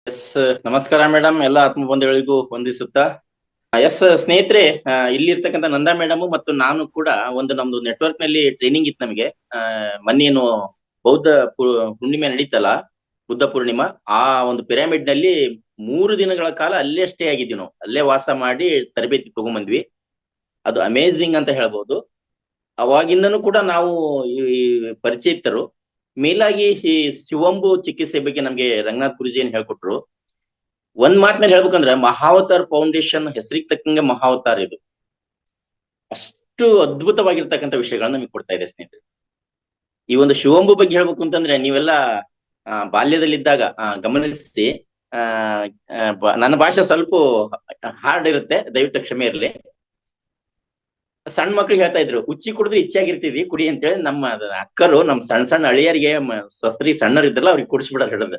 S ನಮಸ್ಕಾರ madam, ಎಲ್ಲ ಆತ್ಮ ಬಂಧುಗಳಿಗೂ ವಂದಿಸುತ್ತಾ. ಎಸ್ ಸ್ನೇಹಿತರೆ, ಇಲ್ಲಿರ್ತಕ್ಕಂಥ ನಂದಾ ಮೇಡಮ್ ಮತ್ತು ನಾನು ಕೂಡ ನಮ್ದು ನೆಟ್ವರ್ಕ್ ನಲ್ಲಿ ಟ್ರೈನಿಂಗ್ ಇತ್ತು ನಮಗೆ. ಮೊನ್ನೇನು ಬೌದ್ಧ ಹುಣ್ಣಿಮೆ ನಡೀತಲ್ಲ, ಬುದ್ಧ ಪೂರ್ಣಿಮಾ, ಆ ಒಂದು ಪಿರಮಿಡ್ ನಲ್ಲಿ 3 ದಿನಗಳ ಕಾಲ ಅಲ್ಲೇ ಸ್ಟೇ ಆಗಿದ್ವಿ. ನಾವು ಅಲ್ಲೇ ವಾಸ ಮಾಡಿ ತರಬೇತಿ ತಗೊಂಬಂದ್ವಿ. ಅದು ಅಮೇಝಿಂಗ್ ಅಂತ ಹೇಳ್ಬೋದು. ಅವಾಗಿಂದನೂ ಕೂಡ ನಾವು ಈ ಪರಿಚಯಿತರು. ಮೇಲಾಗಿ ಈ ಶಿವಂಬು ಚಿಕಿತ್ಸೆ ಬಗ್ಗೆ ನಮ್ಗೆ ರಂಗನಾಥ್ ಗುರುಜಿ ಏನ್ ಹೇಳ್ಕೊಟ್ರು. ಒಂದ್ ಮಾತಿನಲ್ಲಿ ಹೇಳ್ಬೇಕಂದ್ರೆ, ಮಹಾವತಾರ್ ಫೌಂಡೇಶನ್ ಹೆಸರಿಗೆ ತಕ್ಕಂಗೆ ಮಹಾವತಾರ್ ಇದು. ಅಷ್ಟು ಅದ್ಭುತವಾಗಿರ್ತಕ್ಕಂಥ ವಿಷಯಗಳನ್ನ ನಮಗೆ ಕೊಡ್ತಾ ಇದೆ ಸ್ನೇಹಿತರೆ. ಈ ಒಂದು ಶಿವಂಬು ಬಗ್ಗೆ ಹೇಳ್ಬೇಕು ಅಂತಂದ್ರೆ, ನೀವೆಲ್ಲ ಬಾಲ್ಯದಲ್ಲಿದ್ದಾಗ ಗಮನಿಸಿ. ಆ ನನ್ನ ಭಾಷೆ ಸ್ವಲ್ಪ ಹಾರ್ಡ್ ಇರುತ್ತೆ, ದಯವಿಟ್ಟು ಕ್ಷಮೆ ಇರಲಿ. ಸಣ್ಣ ಮಕ್ಳಿಗೆ ಹೇಳ್ತಾ ಇದ್ರು, ಉಚ್ಚಿ ಕುಡಿದ್ರೆ ಇಚ್ಚಾಗಿರ್ತೀವಿ ಕುಡಿ ಅಂತೇಳಿ. ನಮ್ಮ ಅಕ್ಕರು ನಮ್ ಸಣ್ಣ ಸಣ್ಣ ಅಳಿಯರಿಗೆ, ಸಸ್ತ್ರಿ ಸಣ್ಣರಿದ್ರಲ್ಲ, ಅವ್ರಿಗೆ ಕುಡಿಸ್ಬಿಡೋರು ಹೇಳೋದು,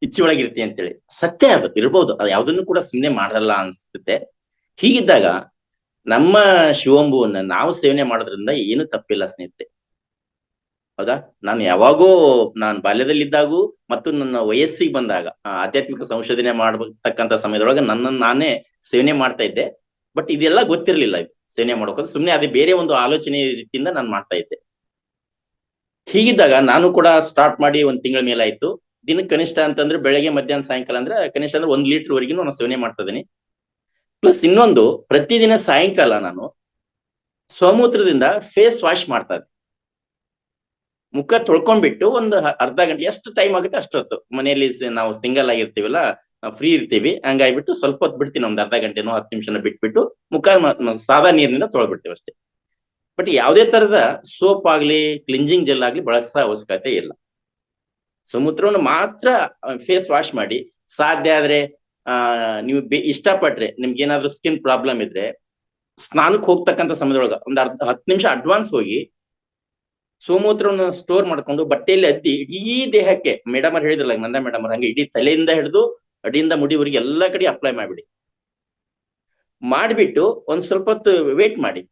ಇಚ್ಚಿ ಒಳಗಿರ್ತಿ ಅಂತೇಳಿ. ಸತ್ಯ ಅದು ಇರ್ಬೋದು, ಅದು ಯಾವ್ದನ್ನು ಕೂಡ ಸುಮ್ನೆ ಮಾಡಲ್ಲ ಅನ್ಸುತ್ತೆ. ಹೀಗಿದ್ದಾಗ ನಮ್ಮ ಶಿವಂಬುವನ್ನ ನಾವು ಸೇವನೆ ಮಾಡೋದ್ರಿಂದ ಏನು ತಪ್ಪಿಲ್ಲ ಸ್ನೇಹಿತರೆ, ಹೌದಾ? ನಾನು ಬಾಲ್ಯದಲ್ಲಿದ್ದಾಗೂ ಮತ್ತು ನನ್ನ ವಯಸ್ಸಿಗೆ ಬಂದಾಗ ಆಧ್ಯಾತ್ಮಿಕ ಸಂಶೋಧನೆ ಮಾಡತಕ್ಕಂತ ಸಮಯದೊಳಗೆ ನನ್ನನ್ನು ನಾನೇ ಸೇವನೆ ಮಾಡ್ತಾ ಇದ್ದೆ. ಬಟ್ ಇದೆಲ್ಲ ಗೊತ್ತಿರ್ಲಿಲ್ಲ, ಇದು ಸೇವನೆ ಮಾಡೋಕೆ ಸುಮ್ನೆ ಅದೇ ಬೇರೆ ಒಂದು ಆಲೋಚನೆ ರೀತಿಯಿಂದ ನಾನು ಮಾಡ್ತಾ ಇದ್ದೆ. ಹೀಗಿದ್ದಾಗ ನಾನು ಕೂಡ ಸ್ಟಾರ್ಟ್ ಮಾಡಿ 1 ತಿಂಗಳ ಮೇಲಾಯ್ತು. ದಿನಕ್ಕೆ ಕನಿಷ್ಠ ಅಂತಂದ್ರೆ ಬೆಳಗ್ಗೆ, ಮಧ್ಯಾಹ್ನ, ಸಾಯಂಕಾಲ ಅಂದ್ರೆ ಕನಿಷ್ಠ ಅಂದ್ರೆ 1 ಲೀಟರ್ ವರೆಗೂ ನಾನು ಸೇವನೆ ಮಾಡ್ತಾ ಇದೀನಿ. ಪ್ಲಸ್ ಇನ್ನೊಂದು, ಪ್ರತಿದಿನ ಸಾಯಂಕಾಲ ನಾನು ಸ್ವಮೂತ್ರದಿಂದ ಫೇಸ್ ವಾಶ್ ಮಾಡ್ತಾ ಇದ್ದೆ. ಮುಖ ತೊಳ್ಕೊಂಡ್ಬಿಟ್ಟು ಒಂದು ಅರ್ಧ ಗಂಟೆ, ಎಷ್ಟು ಟೈಮ್ ಆಗುತ್ತೆ ಅಷ್ಟೊತ್ತು. ಮನೆಯಲ್ಲಿ ನಾವು ಸಿಂಗಲ್ ಆಗಿರ್ತೀವಲ್ಲ, ಫ್ರೀ ಇರ್ತೀವಿ, ಹಂಗಾಗ್ಬಿಟ್ಟು ಸ್ವಲ್ಪ ಹೊತ್ತು ಬಿಡ್ತೀನಿ, ಒಂದ್ ಅರ್ಧ ಗಂಟೆನೋ 10 ನಿಮಿಷನ ಬಿಟ್ಬಿಟ್ಟು ಮುಖ ಸಾದಾ ನೀರಿನಿಂದ ತೊಳ್ಬಿಡ್ತೀವಿ ಅಷ್ಟೇ. ಬಟ್ ಯಾವುದೇ ತರದ ಸೋಪ್ ಆಗ್ಲಿ, ಕ್ಲಿನ್ಜಿಂಗ್ ಜೆಲ್ ಆಗ್ಲಿ ಬಳಸೋ ಅವಶ್ಯಕತೆ ಇಲ್ಲ. ಸಮುದ್ರವನ್ನು ಮಾತ್ರ ಫೇಸ್ ವಾಶ್ ಮಾಡಿ. ಸಾಧ್ಯ ಆದ್ರೆ ನೀವು ಇಷ್ಟಪಟ್ರೆ, ನಿಮ್ಗೆ ಏನಾದ್ರು ಸ್ಕಿನ್ ಪ್ರಾಬ್ಲಮ್ ಇದ್ರೆ, ಸ್ನಾನಕ್ಕೆ ಹೋಗ್ತಕ್ಕಂಥ ಸಮಯದೊಳಗ ಒಂದ್ 10 ನಿಮಿಷ ಅಡ್ವಾನ್ಸ್ ಹೋಗಿ ಸೋಮೂತ್ರವನ್ನು ಸ್ಟೋರ್ ಮಾಡ್ಕೊಂಡು ಬಟ್ಟೆಯಲ್ಲಿ ಅದ್ದಿ ಇಡೀ ದೇಹಕ್ಕೆ, ಮೇಡಮ್ ಅವ್ರು ಹೇಳಿದ್ರಲ್ಲ, ನಂದಾ ಮೇಡಮ್ ಅವ್ರ ಹಂಗೆ ಇಡೀ ತಲೆಯಿಂದ ಹಿಡಿದು ಅಡಿಯಿಂದ ಮುಡಿವರೆಗೆ ಎಲ್ಲಾ ಕಡೆ ಅಪ್ಲೈ ಮಾಡ್ಬಿಡಿ. ಮಾಡ್ಬಿಟ್ಟು ಒಂದ್ ಸ್ವಲ್ಪ ಹೊತ್ತು ವೇಟ್ ಮಾಡಿ,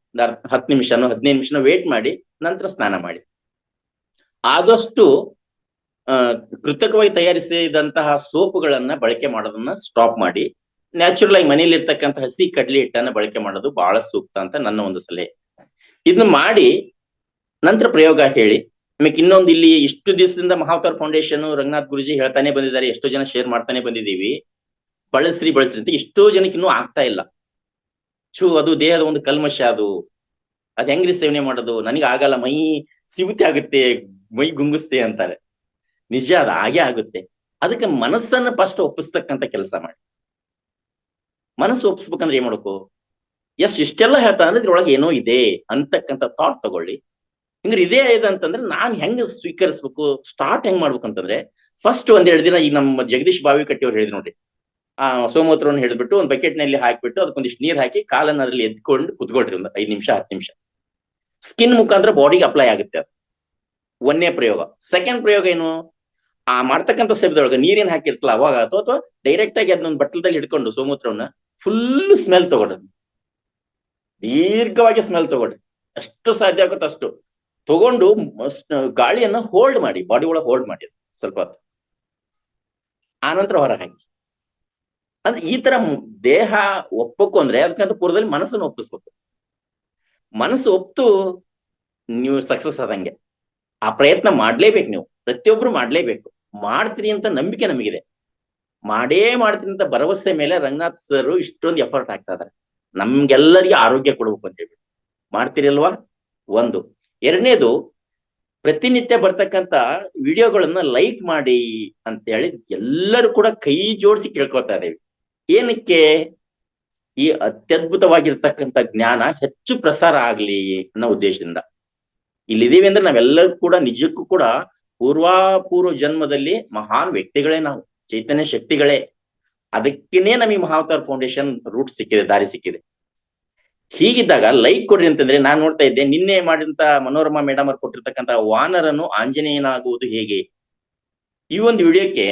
10 ನಿಮಿಷನೋ 15 ನಿಮಿಷನೋ ವೇಟ್ ಮಾಡಿ, ನಂತರ ಸ್ನಾನ ಮಾಡಿ. ಆದಷ್ಟು ಕೃತಕವಾಗಿ ತಯಾರಿಸಿದಂತಹ ಸೋಪುಗಳನ್ನ ಬಳಕೆ ಮಾಡೋದನ್ನ ಸ್ಟಾಪ್ ಮಾಡಿ, ನ್ಯಾಚುರಲ್ ಆಗಿ ಮನೇಲಿ ಇರ್ತಕ್ಕಂಥ ಹಸಿ ಕಡ್ಲಿ ಹಿಟ್ಟನ್ನ ಬಳಕೆ ಮಾಡೋದು ಬಹಳ ಸೂಕ್ತ ಅಂತ ನನ್ನ ಒಂದು ಸಲಹೆ. ಇದನ್ನ ಮಾಡಿ ನಂತರ ಪ್ರಯೋಗ ಹೇಳಿ. ನಮಗೆ ಇನ್ನೊಂದು, ಇಲ್ಲಿ ಇಷ್ಟು ದಿವಸದಿಂದ ಮಹಾವತಾರ್ ಫೌಂಡೇಶನ್ ರಂಗನಾಥ್ ಗುರುಜಿ ಹೇಳ್ತಾನೆ ಬಂದಿದ್ದಾರೆ, ಎಷ್ಟೋ ಜನ ಶೇರ್ ಮಾಡ್ತಾನೆ ಬಂದಿದ್ದೀವಿ, ಬಳಸ್ರಿ ಅಂತ. ಎಷ್ಟೋ ಜನಕ್ಕೆ ಇನ್ನೂ ಆಗ್ತಾ ಇಲ್ಲ. ಅದು ದೇಹದ ಒಂದು ಕಲ್ಮಶ, ಅದ್ ಹೆಂಗ್ರಿ ಸೇವನೆ ಮಾಡೋದು, ನನಗೆ ಆಗಲ್ಲ, ಮೈ ಸಿಗುತ್ತೆ ಆಗುತ್ತೆ, ಮೈ ಗುಂಗಿಸ್ತೆ ಅಂತಾರೆ. ನಿಜ, ಅದು ಹಾಗೆ ಆಗುತ್ತೆ. ಅದಕ್ಕೆ ಮನಸ್ಸನ್ನ ಫಸ್ಟ್ ಒಪ್ಪಿಸ್ತಕ್ಕಂಥ ಕೆಲಸ ಮಾಡಿ. ಮನಸ್ಸು ಒಪ್ಪಿಸ್ಬೇಕಂದ್ರೆ ಏನ್ ಮಾಡ್ಬೇಕು? ಇಷ್ಟೆಲ್ಲ ಹೇಳ್ತಾ ಅಂದ್ರೆ ಇದ್ರೊಳಗೆ ಏನೋ ಇದೆ ಅಂತಕ್ಕಂಥ ಥಾಟ್ ತಗೊಳ್ಳಿ. ಹಿಂಗ್ರೆ ಇದೇ ಇದೆ ಅಂತಂದ್ರೆ ನಾನ್ ಹೆಂಗ್ ಸ್ವೀಕರಿಸ್ಬೇಕು, ಸ್ಟಾರ್ಟ್ ಹೆಂಗ್ ಮಾಡ್ಬೇಕಂತಂದ್ರೆ, ಫಸ್ಟ್ 1-2 ದಿನ ಈಗ ನಮ್ಮ ಜಗದೀಶ್ ಬಾವಿಕಟ್ಟಿ ಅವ್ರು ಹೇಳಿದ್ರು ನೋಡ್ರಿ, ಸೋಮೂತ್ರವನ್ನು ಹಿಡಿದ್ಬಿಟ್ಟು ಒಂದು ಬಕೆಟ್ ನಲ್ಲಿ ಹಾಕ್ಬಿಟ್ಟು ಅದಕ್ಕೊಂದಿಷ್ಟು ನೀರ್ ಹಾಕಿ ಕಾಲನ್ನ ಅದ್ರಲ್ಲಿ ಎದ್ಕೊಂಡು ಕುತ್ಕೊಳ್ರಿ, ಒಂದು 5 ನಿಮಿಷ 10 ನಿಮಿಷ. ಸ್ಕಿನ್ ಮುಖಾಂತರ ಬಾಡಿಗೆ ಅಪ್ಲೈ ಆಗುತ್ತೆ ಅದು. 1ನೇ ಪ್ರಯೋಗ. ಸೆಕೆಂಡ್ ಪ್ರಯೋಗ ಏನು, ಮಾಡ್ತಕ್ಕಂಥ ಸಮಯದೊಳಗೆ ನೀರೇನ್ ಹಾಕಿರ್ತಲ್ಲ ಅವಾಗ, ಅಥವಾ ಡೈರೆಕ್ಟ್ ಆಗಿ ಅದನ್ನೊಂದು ಬಟ್ಟಲದಲ್ಲಿ ಹಿಡ್ಕೊಂಡು ಸೋಮೂತ್ರವನ್ನ ಫುಲ್ ಸ್ಮೆಲ್ ತಗೊಳ್ರಿ, ದೀರ್ಘವಾಗಿ ಸ್ಮೆಲ್ ತಗೊಳ್ರಿ, ಎಷ್ಟು ಸಾಧ್ಯ ಆಗುತ್ತೆ ಅಷ್ಟು ತಗೊಂಡು ಗಾಳಿಯನ್ನ ಹೋಲ್ಡ್ ಮಾಡಿ, ಬಾಡಿ ಒಳಗೆ ಹೋಲ್ಡ್ ಮಾಡಿ ಸ್ವಲ್ಪ ಹೊತ್ತು. ಆನಂತರ ಹೊರ ಹಾಕಿ. ಅಂದ್ರೆ ಈ ತರ ದೇಹ ಒಪ್ಪಬೇಕು ಅಂದ್ರೆ ಅದಕ್ಕಂತ ಪೂರ್ವದಲ್ಲಿ ಮನಸ್ಸನ್ನು ಒಪ್ಪಿಸ್ಬೇಕು. ಮನಸ್ಸು ಒಪ್ತು ನೀವು ಸಕ್ಸಸ್ ಆದಂಗೆ. ಆ ಪ್ರಯತ್ನ ಮಾಡ್ಲೇಬೇಕು, ನೀವು ಪ್ರತಿಯೊಬ್ರು ಮಾಡ್ಲೇಬೇಕು. ಮಾಡ್ತೀರಿ ಅಂತ ನಂಬಿಕೆ ನಮಗಿದೆ, ಮಾಡೇ ಮಾಡ್ತೀನಿ ಅಂತ ಭರವಸೆ ಮೇಲೆ ರಂಗನಾಥ್ ಸರ್ ಇಷ್ಟೊಂದು ಎಫರ್ಟ್ ಹಾಕ್ತಾ ಇದಾರೆ, ನಮ್ಗೆಲ್ಲರಿಗೆ ಆರೋಗ್ಯ ಕೊಡ್ಬೇಕು ಅಂತ ಹೇಳಿ. ಮಾಡ್ತೀರಲ್ವಾ? ಒಂದು. ಎರಡನೇದು, ಪ್ರತಿನಿತ್ಯ ಬರ್ತಕ್ಕಂತ ವಿಡಿಯೋಗಳನ್ನ ಲೈಕ್ ಮಾಡಿ ಅಂತ ಹೇಳಿ ಎಲ್ಲರೂ ಕೂಡ ಕೈ ಜೋಡಿಸಿ ಕೇಳ್ಕೊಳ್ತಾ ಇದ್ದೇವೆ. ಏನಕ್ಕೆ? ಈ ಅತ್ಯದ್ಭುತವಾಗಿರ್ತಕ್ಕಂಥ ಜ್ಞಾನ ಹೆಚ್ಚು ಪ್ರಸಾರ ಆಗ್ಲಿ ಅನ್ನೋ ಉದ್ದೇಶದಿಂದ ಇಲ್ಲಿದ್ದೀವಿ. ಅಂದ್ರೆ ನಾವೆಲ್ಲರೂ ಕೂಡ ನಿಜಕ್ಕೂ ಕೂಡ ಪೂರ್ವ ಜನ್ಮದಲ್ಲಿ ಮಹಾನ್ ವ್ಯಕ್ತಿಗಳೇ, ನಾವು ಚೈತನ್ಯ ಶಕ್ತಿಗಳೇ. ಅದಕ್ಕೇನೆ ನಮಗೆ ಮಹಾವತಾರ್ ಫೌಂಡೇಶನ್ ರೂಟ್ ಸಿಕ್ಕಿದೆ, ದಾರಿ ಸಿಕ್ಕಿದೆ. ಹೀಗಿದ್ದಾಗ ಲೈಕ್ ಕೊಡ್ರಿ ಅಂತಂದ್ರೆ, ನಾನ್ ನೋಡ್ತಾ ಇದ್ದೆ ನಿನ್ನೆ ಮಾಡಿದಂತ ಮನೋರಮಾ ಮೇಡಮ್ ಅವ್ರು ಕೊಟ್ಟಿರ್ತಕ್ಕಂಥ ವಾನರನು ಆಂಜನೇಯನಾಗುವುದು ಹೇಗೆ, ಈ ಒಂದು ವಿಡಿಯೋಕ್ಕೆ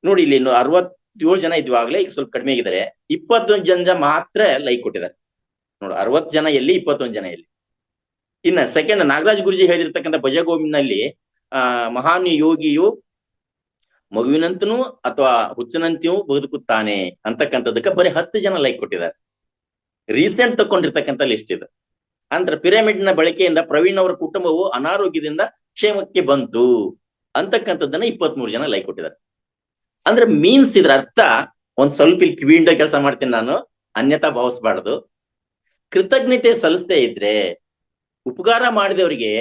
ನೋಡಿ, ಇಲ್ಲಿ 67 ಜನ ಇದ್ವಾಗ್ಲೇ, ಈಗ ಸ್ವಲ್ಪ ಕಡಿಮೆ ಆಗಿದ್ದಾರೆ. 21 ಜನ ಮಾತ್ರ ಲೈಕ್ ಕೊಟ್ಟಿದ್ದಾರೆ ನೋಡು. 60 ಜನ ಎಲ್ಲಿ, 21 ಜನ ಎಲ್ಲಿ? ಇನ್ನ ಸೆಕೆಂಡ್, ನಾಗರಾಜ್ ಗುರುಜಿ ಹೇಳಿರ್ತಕ್ಕಂಥ ಭಜಗೋವಿಂದ್ನಲ್ಲಿ ಮಹಾನ್ ಯೋಗಿಯು ಮಗುವಿನಂತನೂ ಅಥವಾ ಹುಚ್ಚನಂತೆಯೂ ಬದುಕುತ್ತಾನೆ ಅಂತಕ್ಕಂಥದಕ್ಕೆ ಬರೀ 10 ಜನ ಲೈಕ್ ಕೊಟ್ಟಿದ್ದಾರೆ. ರೀಸೆಂಟ್ ತಕೊಂಡಿರ್ತಕ್ಕಂಥ ಲಿಸ್ಟ್ ಇದು. ಅಂದ್ರೆ ಪಿರಮಿಡ್ ನ ಬಳಕೆಯಿಂದ ಪ್ರವೀಣ್ ಅವರ ಕುಟುಂಬವು ಅನಾರೋಗ್ಯದಿಂದ ಕ್ಷೇಮಕ್ಕೆ ಬಂತು ಅಂತಕ್ಕಂಥದ್ದನ್ನ 23 ಜನ ಲೈಕ್ ಕೊಟ್ಟಿದ್ದಾರೆ. ಅಂದ್ರೆ ಮೀನ್ಸ್ ಇದ್ರ ಅರ್ಥ, ಒಂದ್ ಸ್ವಲ್ಪ ಇಲ್ಲಿ ಕಿವಿಯಿಂದ ಕೆಲಸ ಮಾಡ್ತೀನಿ ನಾನು, ಅನ್ಯತಾ ಭಾವಿಸ್ಬಾರ್ದು. ಕೃತಜ್ಞತೆ ಸಲ್ಲಿಸದೇ ಇದ್ರೆ, ಉಪಕಾರ ಮಾಡಿದವರಿಗೆ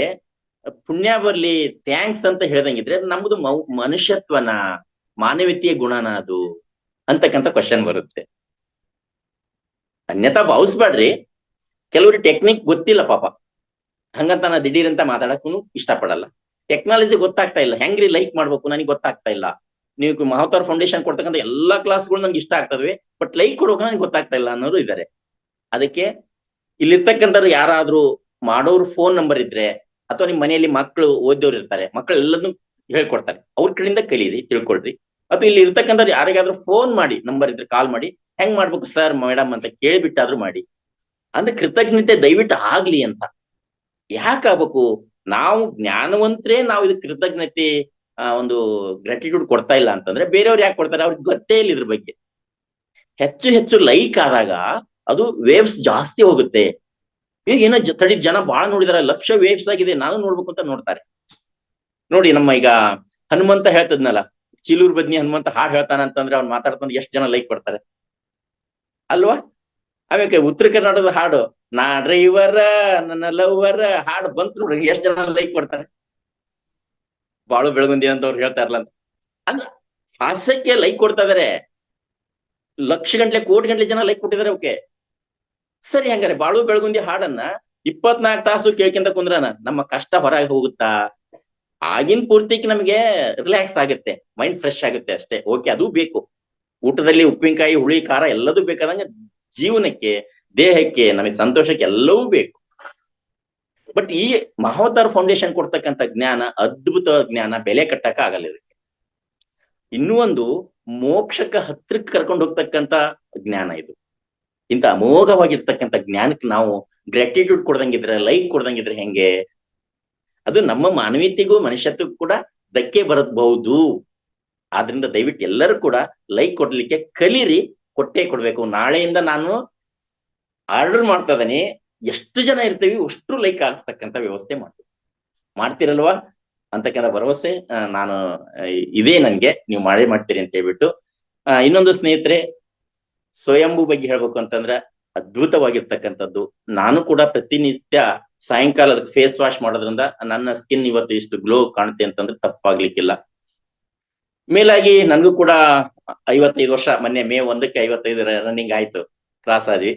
ಪುಣ್ಯ ಬರ್ಲಿ, ಥ್ಯಾಂಕ್ಸ್ ಅಂತ ಹೇಳ್ದಂಗಿದ್ರೆ ನಮ್ದು ಮನುಷ್ಯತ್ವನ, ಮಾನವೀಯತೆಯ ಗುಣನ ಅದು ಅಂತಕ್ಕಂಥ ಕ್ವಶನ್ ಬರುತ್ತೆ. ಅನ್ಯತಾ ಭಾವಿಸ್ಬೇಡ್ರಿ. ಕೆಲವ್ರಿಗೆ ಟೆಕ್ನಿಕ್ ಗೊತ್ತಿಲ್ಲ ಪಾಪ, ಹಂಗಂತ ನಾ ದಿಢೀರಂತ ಮಾತಾಡಕ್ಕೂ ಇಷ್ಟಪಡಲ್ಲ. ಟೆಕ್ನಾಲಜಿ ಗೊತ್ತಾಗ್ತಾ ಇಲ್ಲ, ಹೆಂಗ್ರಿ ಲೈಕ್ ಮಾಡ್ಬೇಕು ನನಗೆ ಗೊತ್ತಾಗ್ತಾ ಇಲ್ಲ. ನೀವು ಮಹಾವತಾರ್ ಫೌಂಡೇಶನ್ ಕೊಡ್ತಕ್ಕಂಥ ಎಲ್ಲಾ ಕ್ಲಾಸ್ಗಳು ನನ್ಗೆ ಇಷ್ಟ ಆಗ್ತವೆ, ಬಟ್ ಲೈಕ್ ಕೊಡೋಕೆ ನನಗೆ ಗೊತ್ತಾಗ್ತಾ ಇಲ್ಲ ಅನ್ನೋರು ಇದ್ದಾರೆ. ಅದಕ್ಕೆ ಇಲ್ಲಿರ್ತಕ್ಕಂಥವ್ರು ಯಾರಾದ್ರೂ ಮಾಡೋರು ಫೋನ್ ನಂಬರ್ ಇದ್ರೆ, ಅಥವಾ ನಿಮ್ ಮನೆಯಲ್ಲಿ ಮಕ್ಕಳು ಓದೋರು ಇರ್ತಾರೆ, ಮಕ್ಕಳು ಎಲ್ಲದನ್ನು ಹೇಳ್ಕೊಡ್ತಾರೆ, ಅವ್ರ ಕಡೆಯಿಂದ ಕಲೀರಿ, ತಿಳ್ಕೊಳ್ರಿ. ಅಥವಾ ಇಲ್ಲಿ ಇರ್ತಕ್ಕಂಥವ್ರು ಯಾರಿಗಾದ್ರೂ ಫೋನ್ ಮಾಡಿ, ನಂಬರ್ ಇದ್ರೆ ಕಾಲ್ ಮಾಡಿ, ಹೆಂಗ್ ಮಾಡ್ಬೇಕು ಸರ್ ಮೇಡಮ್ ಅಂತ ಕೇಳ್ಬಿಟ್ಟಾದ್ರೂ ಮಾಡಿ. ಅಂದ್ರೆ ಕೃತಜ್ಞತೆ ದಯವಿಟ್ಟು ಆಗ್ಲಿ ಅಂತ. ಯಾಕಾಗ್ಬೇಕು? ನಾವು ಜ್ಞಾನವಂತರೇ ನಾವು ಇದಕ್ಕೆ ಕೃತಜ್ಞತೆ ಒಂದು ಗ್ರಾಟಿಟ್ಯೂಡ್ ಕೊಡ್ತಾ ಇಲ್ಲ ಅಂತಂದ್ರೆ ಬೇರೆಯವ್ರು ಯಾಕೆ ಕೊಡ್ತಾರೆ? ಅವ್ರಿಗೆ ಗೊತ್ತೇ ಇಲ್ಲ ಇದ್ರ ಬಗ್ಗೆ. ಹೆಚ್ಚು ಹೆಚ್ಚು ಲೈಕ್ ಆದಾಗ ಅದು ವೇವ್ಸ್ ಜಾಸ್ತಿ ಹೋಗುತ್ತೆ. ಈಗ ಏನೋ ತಡಿ ಜನ ಬಾಳ ನೋಡಿದಾರೆ, ಲಕ್ಷ ವೇವ್ಸ್ ಆಗಿದೆ, ನಾನು ನೋಡ್ಬೇಕು ಅಂತ ನೋಡ್ತಾರೆ. ನೋಡಿ, ನಮ್ಮ ಈಗ ಹನುಮಂತ ಹೇಳ್ತದ್ನಲ್ಲ, ಚಿಲೂರ್ ಬದ್ನಿ ಹನುಮಂತ ಹಾಡು ಹೇಳ್ತಾನ ಅಂತಂದ್ರೆ ಅವ್ನು ಮಾತಾಡ್ತಾನೆ ಎಷ್ಟು ಜನ ಲೈಕ್ ಕೊಡ್ತಾರೆ ಅಲ್ವಾ? ಆಮೇಲೆ ಉತ್ತರ ಕರ್ನಾಟಕದ ಹಾಡು, ನಾ ಡ್ರೈವರ ನನ್ನ ಲವ್ವರ ಹಾಡು ಬಂತು ನೋಡ್ರಿ, ಎಷ್ಟು ಜನ ಲೈಕ್ ಕೊಡ್ತಾರೆ. ಬಾಳು ಬೆಳಗುಂದಿ ಅಂತ ಅವ್ರು ಹೇಳ್ತಾ ಇರ್ಲ ಅಂತ. ಅಂದ್ರೆ ಹಾಸ್ಯಕ್ಕೆ ಲೈಕ್ ಕೊಡ್ತಾ ಇದಾರೆ, ಲಕ್ಷ ಗಂಟ್ಲೆ ಕೋಟಿ ಗಂಟ್ಲೆ ಜನ ಲೈಕ್ ಕೊಟ್ಟಿದ್ದಾರೆ ಅವಕ್ಕೆ. ಸರಿ, ಹಂಗಾರೆ ಬಾಳು ಬೆಳಗುಂದಿ ಹಾಡನ್ನ 24 ತಾಸು ಕೇಳ್ಕೊಂತ ಕುಂದ್ರನ ನಮ್ಮ ಕಷ್ಟ ಹೊರಗೆ ಹೋಗುತ್ತಾ? ಆಗಿನ ಪೂರ್ತಿಗೆ ನಮ್ಗೆ ರಿಲ್ಯಾಕ್ಸ್ ಆಗುತ್ತೆ, ಮೈಂಡ್ ಫ್ರೆಶ್ ಆಗುತ್ತೆ ಅಷ್ಟೇ. ಓಕೆ, ಅದು ಬೇಕು. ಊಟದಲ್ಲಿ ಉಪ್ಪಿನಕಾಯಿ, ಹುಳಿ, ಖಾರ ಎಲ್ಲದೂ ಬೇಕಾದಂಗೆ ಜೀವನಕ್ಕೆ, ದೇಹಕ್ಕೆ, ನಮಗೆ ಸಂತೋಷಕ್ಕೆ ಎಲ್ಲವೂ ಬೇಕು. ಬಟ್ ಈ ಮಹಾವತಾರ್ ಫೌಂಡೇಶನ್ ಕೊಡ್ತಕ್ಕಂಥ ಜ್ಞಾನ ಅದ್ಭುತ ಜ್ಞಾನ, ಬೆಲೆ ಕಟ್ಟಕ ಆಗಲ್ಲ ಇದಕ್ಕೆ. ಇನ್ನೂ ಒಂದು ಮೋಕ್ಷಕ್ಕೆ ಹತ್ರಕ್ಕೆ ಕರ್ಕೊಂಡು ಹೋಗ್ತಕ್ಕಂಥ ಜ್ಞಾನ ಇದು. ಇಂಥ ಅಮೋಘವಾಗಿರ್ತಕ್ಕಂಥ ಜ್ಞಾನಕ್ಕೆ ನಾವು ಗ್ರಾಟಿಟ್ಯೂಡ್ ಕೊಡ್ದಂಗಿದ್ರೆ, ಲೈಕ್ ಕೊಡ್ದಂಗಿದ್ರೆ ಹೆಂಗೆ? ಅದು ನಮ್ಮ ಮಾನವೀಯತೆಗೂ ಮನುಷ್ಯತ್ವಕ್ಕೂ ಕೂಡ ಧಕ್ಕೆ ಬರಬಹುದು. ಆದ್ರಿಂದ ದಯವಿಟ್ಟು ಎಲ್ಲರೂ ಕೂಡ ಲೈಕ್ ಕೊಡ್ಲಿಕ್ಕೆ ಕಲೀರಿ, ಕೊಟ್ಟೇ ಕೊಡ್ಬೇಕು. ನಾಳೆಯಿಂದ ನಾನು ಆರ್ಡರ್ ಮಾಡ್ತಾ ಇದ್ದೀನಿ, ಎಷ್ಟು ಜನ ಇರ್ತೀವಿ ಅಷ್ಟು ಲೈಕ್ ಆಗ್ತಕ್ಕಂಥ ವ್ಯವಸ್ಥೆ ಮಾಡ್ತೀರಲ್ವಾ ಅಂತಕ್ಕಂಥ ಭರವಸೆ ನಾನು ಇದೇ ನನ್ಗೆ, ನೀವು ಮಾಡೇ ಮಾಡ್ತೀರಿ ಅಂತ ಹೇಳ್ಬಿಟ್ಟು. ಇನ್ನೊಂದು ಸ್ನೇಹಿತರೆ, ಸ್ವಯಂಭೂ ಬಗ್ಗೆ ಹೇಳ್ಬೇಕು ಅಂತಂದ್ರೆ ಅದ್ಭುತವಾಗಿರ್ತಕ್ಕಂಥದ್ದು. ನಾನು ಕೂಡ ಪ್ರತಿನಿತ್ಯ ಸಾಯಂಕಾಲ ಅದಕ್ಕೆ ಫೇಸ್ ವಾಶ್ ಮಾಡೋದ್ರಿಂದ ನನ್ನ ಸ್ಕಿನ್ ಇವತ್ತು ಇಷ್ಟು ಗ್ಲೋ ಕಾಣುತ್ತೆ ಅಂತಂದ್ರೆ ತಪ್ಪಾಗ್ಲಿಕ್ಕಿಲ್ಲ. ಮೇಲಾಗಿ ನನ್ಗೂ ಕೂಡ 55 ವರ್ಷ, ಮೊನ್ನೆ ಮೇ 1ಕ್ಕೆ 55 ರನ್ನಿಂಗ್ ಆಯ್ತು, ಕ್ರಾಸ್ ಆದ್ವಿ.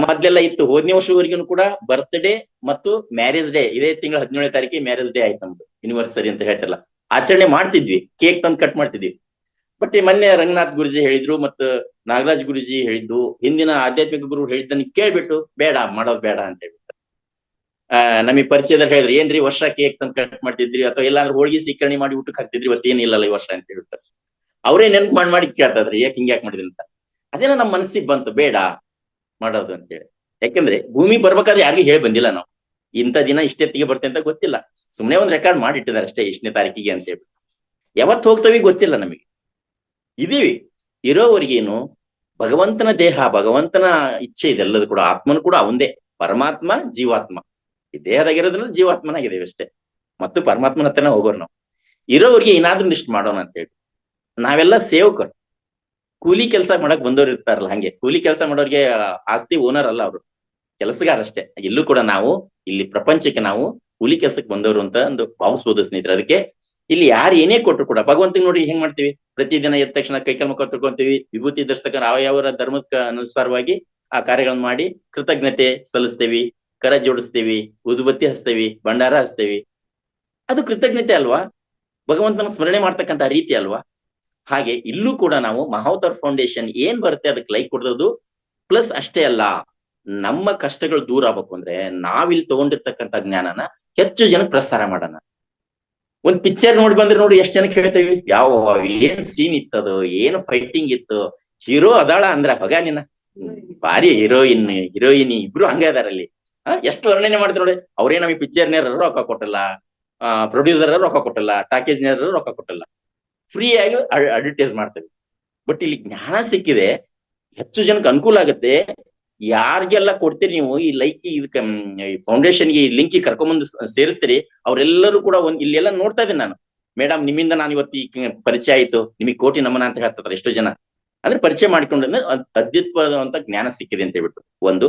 ಮೊದ್ಲೆಲ್ಲ ಇತ್ತು, ಹೋದನೇ ವರ್ಷವರೆಗೂ ಕೂಡ ಬರ್ತ್ಡೇ ಮತ್ತು ಮ್ಯಾರೇಜ್ ಡೇ, ಇದೇ ತಿಂಗಳ 17ನೇ ತಾರೀಕಿಗೆ ಮ್ಯಾರೇಜ್ ಡೇ ಆಯ್ತು ನಮ್ದು, ಯೂನಿವರ್ಸರಿ ಅಂತ ಹೇಳ್ತಿರಲ್ಲ, ಆಚರಣೆ ಮಾಡ್ತಿದ್ವಿ, ಕೇಕ್ ತಂದು ಕಟ್ ಮಾಡ್ತಿದ್ವಿ. ಬಟ್ ಮೊನ್ನೆ ರಂಗನಾಥ್ ಗುರುಜಿ ಹೇಳಿದ್ರು ಮತ್ತು ನಾಗರಾಜ್ ಗುರುಜಿ ಹೇಳಿದ್ದು, ಹಿಂದಿನ ಆಧ್ಯಾತ್ಮಿಕ ಗುರು ಹೇಳಿದ್ದನ್ನ ಕೇಳ್ಬಿಟ್ಟು ಬೇಡ, ಮಾಡೋದು ಬೇಡ ಅಂತ ಹೇಳ್ಬಿಟ್ಟು ನಮಗೆ ಪರಿಚಯದಲ್ಲಿ ಹೇಳಿದ್ರು, ಏನ್ರಿ ವರ್ಷ ಕೇಕ್ ತಂದು ಕಟ್ ಮಾಡ್ತಿದ್ರಿ, ಅಥವಾ ಎಲ್ಲಾಂದ್ರೆ ಹೋಳಿಗೆ ಸ್ವೀಕರಣೆ ಮಾಡಿ ಊಟಕ್ಕೆ ಹಾಕ್ತಿದ್ರಿ, ಇವತ್ತೇನಿಲ್ಲಲ್ಲ ಈ ವರ್ಷ ಅಂತ ಹೇಳ್ಬಿಟ್ಟು ಅವರೇ ನೆನ್ಪು ಮಾಡಿ ಕೇಳ್ತಾ ಇದ್ರಿ, ಹಿಂಗ್ ಯಾಕೆ ಮಾಡಿದ್ರಿ ಅಂತ. ಅದೇನೋ ನಮ್ಮ ಮನಸ್ಸಿಗೆ ಬಂತು, ಬೇಡ ಮಾಡೋದು ಅಂತೇಳಿ. ಯಾಕಂದ್ರೆ ಭೂಮಿ ಬರ್ಬೇಕಾದ್ರೆ ಯಾರಿಗೂ ಹೇಳಿ ಬಂದಿಲ್ಲ ನಾವು, ಇಂಥ ದಿನ ಇಷ್ಟೊತ್ತಿಗೆ ಬರ್ತೇವೆ ಅಂತ ಗೊತ್ತಿಲ್ಲ. ಸುಮ್ನೆ ಒಂದ್ ರೆಕಾರ್ಡ್ ಮಾಡಿ ಇಟ್ಟಿದ್ದಾರೆ ಅಷ್ಟೇ, ಇಷ್ಟನೇ ತಾರೀಕಿಗೆ ಅಂತ ಹೇಳ್ಬಿಟ್ಟು. ಯಾವತ್ತು ಹೋಗ್ತವಿ ಗೊತ್ತಿಲ್ಲ ನಮಗೆ. ಇದೀವಿ ಇರೋವರೆಗೇನು ಭಗವಂತನ ದೇಹ, ಭಗವಂತನ ಇಚ್ಛೆ ಇದೆಲ್ಲದು ಕೂಡ. ಆತ್ಮನು ಕೂಡ ಅವಂದೇ, ಪರಮಾತ್ಮ ಜೀವಾತ್ಮ. ಈ ದೇಹದಾಗಿರೋದ್ರಿಂದ ಜೀವಾತ್ಮನಾಗಿದ್ದೇವೆ ಅಷ್ಟೇ, ಮತ್ತು ಪರಮಾತ್ಮನ ಹತ್ರನ ಹೋಗೋರು ನಾವು. ಇರೋವರೆಗೆ ಏನಾದ್ರೂ ಇಷ್ಟು ಮಾಡೋಣ ಅಂತ ಹೇಳಿ. ನಾವೆಲ್ಲ ಸೇವಕರು, ಕೂಲಿ ಕೆಲಸ ಮಾಡಕ್ ಬಂದವ್ರು ಇರ್ತಾರಲ್ಲ, ಹಂಗೆ ಕೂಲಿ ಕೆಲಸ ಮಾಡೋರಿಗೆ ಆಸ್ತಿ ಓನರ್ ಅಲ್ಲ, ಅವರು ಕೆಲಸಗಾರ ಅಷ್ಟೇ. ಇಲ್ಲೂ ಕೂಡ ನಾವು ಇಲ್ಲಿ ಪ್ರಪಂಚಕ್ಕೆ ನಾವು ಕೂಲಿ ಕೆಲ್ಸಕ್ಕೆ ಬಂದವರು ಅಂತ ಒಂದು ಭಾವಿಸ್ಬೋದು ಸ್ನೇಹಿತರೆ. ಅದಕ್ಕೆ ಇಲ್ಲಿ ಯಾರು ಏನೇ ಕೊಟ್ಟರು ಕೂಡ ಭಗವಂತನಿಗೆ ನೋಡಿ ಹೆಂಗ್ ಮಾಡ್ತೀವಿ, ಪ್ರತಿದಿನ ಎದ್ದ ತಕ್ಷಣ ಕೈಕಾಲು ಮುಖ ತೊಳ್ಕೊಂತೀವಿ, ವಿಭೂತಿ ಧರಿಸ್ತಕ್ಕ ಯಾವ ಧರ್ಮಕ್ಕ ಅನುಸಾರವಾಗಿ ಆ ಕಾರ್ಯಗಳನ್ನ ಮಾಡಿ ಕೃತಜ್ಞತೆ ಸಲ್ಲಿಸ್ತೇವಿ, ಕರ ಜೋಡಿಸ್ತೀವಿ, ಉದುಬತ್ತಿ ಹಚ್ತೇವಿ, ಭಂಡಾರ ಹಚ್ತೇವಿ. ಅದು ಕೃತಜ್ಞತೆ ಅಲ್ವಾ? ಭಗವಂತನ ಸ್ಮರಣೆ ಮಾಡ್ತಕ್ಕಂಥ ರೀತಿ ಅಲ್ವಾ? ಹಾಗೆ ಇಲ್ಲೂ ಕೂಡ ನಾವು ಮಹಾವತಾರ್ ಫೌಂಡೇಶನ್ ಏನ್ ಬರುತ್ತೆ ಅದಕ್ಕೆ ಲೈಕ್ ಕೊಡೋದು. ಪ್ಲಸ್ ಅಷ್ಟೇ ಅಲ್ಲ, ನಮ್ಮ ಕಷ್ಟಗಳು ದೂರ ಆಗ್ಬೇಕು ಅಂದ್ರೆ ನಾವಿಲ್ಲಿ ತಗೊಂಡಿರ್ತಕ್ಕಂಥ ಜ್ಞಾನನ ಹೆಚ್ಚು ಜನಕ್ಕೆ ಪ್ರಸಾರ ಮಾಡೋಣ. ಒಂದ್ ಪಿಕ್ಚರ್ ನೋಡಿ ಬಂದ್ರೆ ನೋಡಿ ಎಷ್ಟು ಜನಕ್ಕೆ ಹೇಳ್ತೇವಿ, ಯಾವ ಏನ್ ಸೀನ್ ಇತ್ತದು, ಏನು ಫೈಟಿಂಗ್ ಇತ್ತು, ಹೀರೋ ಅದಾಳ ಅಂದ್ರ ಹೊಗ ನಿನ್ನ ಭಾರಿ ಹೀರೋಯಿನ್ ಇಬ್ರು ಹಂಗ ಅದಾರಲ್ಲಿ. ಎಷ್ಟು ವರ್ಣನೆ ಮಾಡಿದ್ರು ನೋಡಿ. ಅವ್ರೇ ನಮಗೆ ಪಿಕ್ಚರ್ ನೇರ ರೊಕ್ಕ ಕೊಟ್ಟಲ್ಲ, ಪ್ರೊಡ್ಯೂಸರ್ ರೊಕ್ಕ ಕೊಟ್ಟಲ್ಲ, ಟಾಕೀಸ್ ನೇರ ರೊಕ್ಕ ಕೊಟ್ಟಲ್ಲ. ಫ್ರೀ ಆಗಿ ಅಡ್ವರ್ಟೈಸ್ ಮಾಡ್ತೇವೆ. ಬಟ್ ಇಲ್ಲಿ ಜ್ಞಾನ ಸಿಕ್ಕಿದೆ, ಹೆಚ್ಚು ಜನಕ್ಕೆ ಅನುಕೂಲ ಆಗುತ್ತೆ. ಯಾರಿಗೆಲ್ಲ ಕೊಡ್ತೀರಿ ನೀವು ಈ ಲೈಕ್ ಇದಕ್ಕೆ ಫೌಂಡೇಶನ್ಗೆ ಈ ಲಿಂಕ್ ಕರ್ಕೊಂಡ್ಬಂದು ಸೇರಿಸ್ತೀರಿ, ಅವ್ರೆಲ್ಲರೂ ಕೂಡ ಇಲ್ಲೆಲ್ಲ ನೋಡ್ತಾ ಇದ್ದೀನಿ ನಾನು. ಮೇಡಮ್ ನಿಮ್ಮಿಂದ ನಾನು ಇವತ್ತು ಈ ಪರಿಚಯ ಆಯ್ತು, ನಿಮಗೆ ಕೋಟಿ ನಮನ ಅಂತ ಹೇಳ್ತಾರೆ ಎಷ್ಟೋ ಜನ. ಅಂದ್ರೆ ಪರಿಚಯ ಮಾಡ್ಕೊಂಡ್ರೆ ಅದ್ಭುತವಾದಂತ ಜ್ಞಾನ ಸಿಕ್ಕಿದೆ ಅಂತ ಹೇಳ್ಬಿಟ್ಟು ಒಂದು.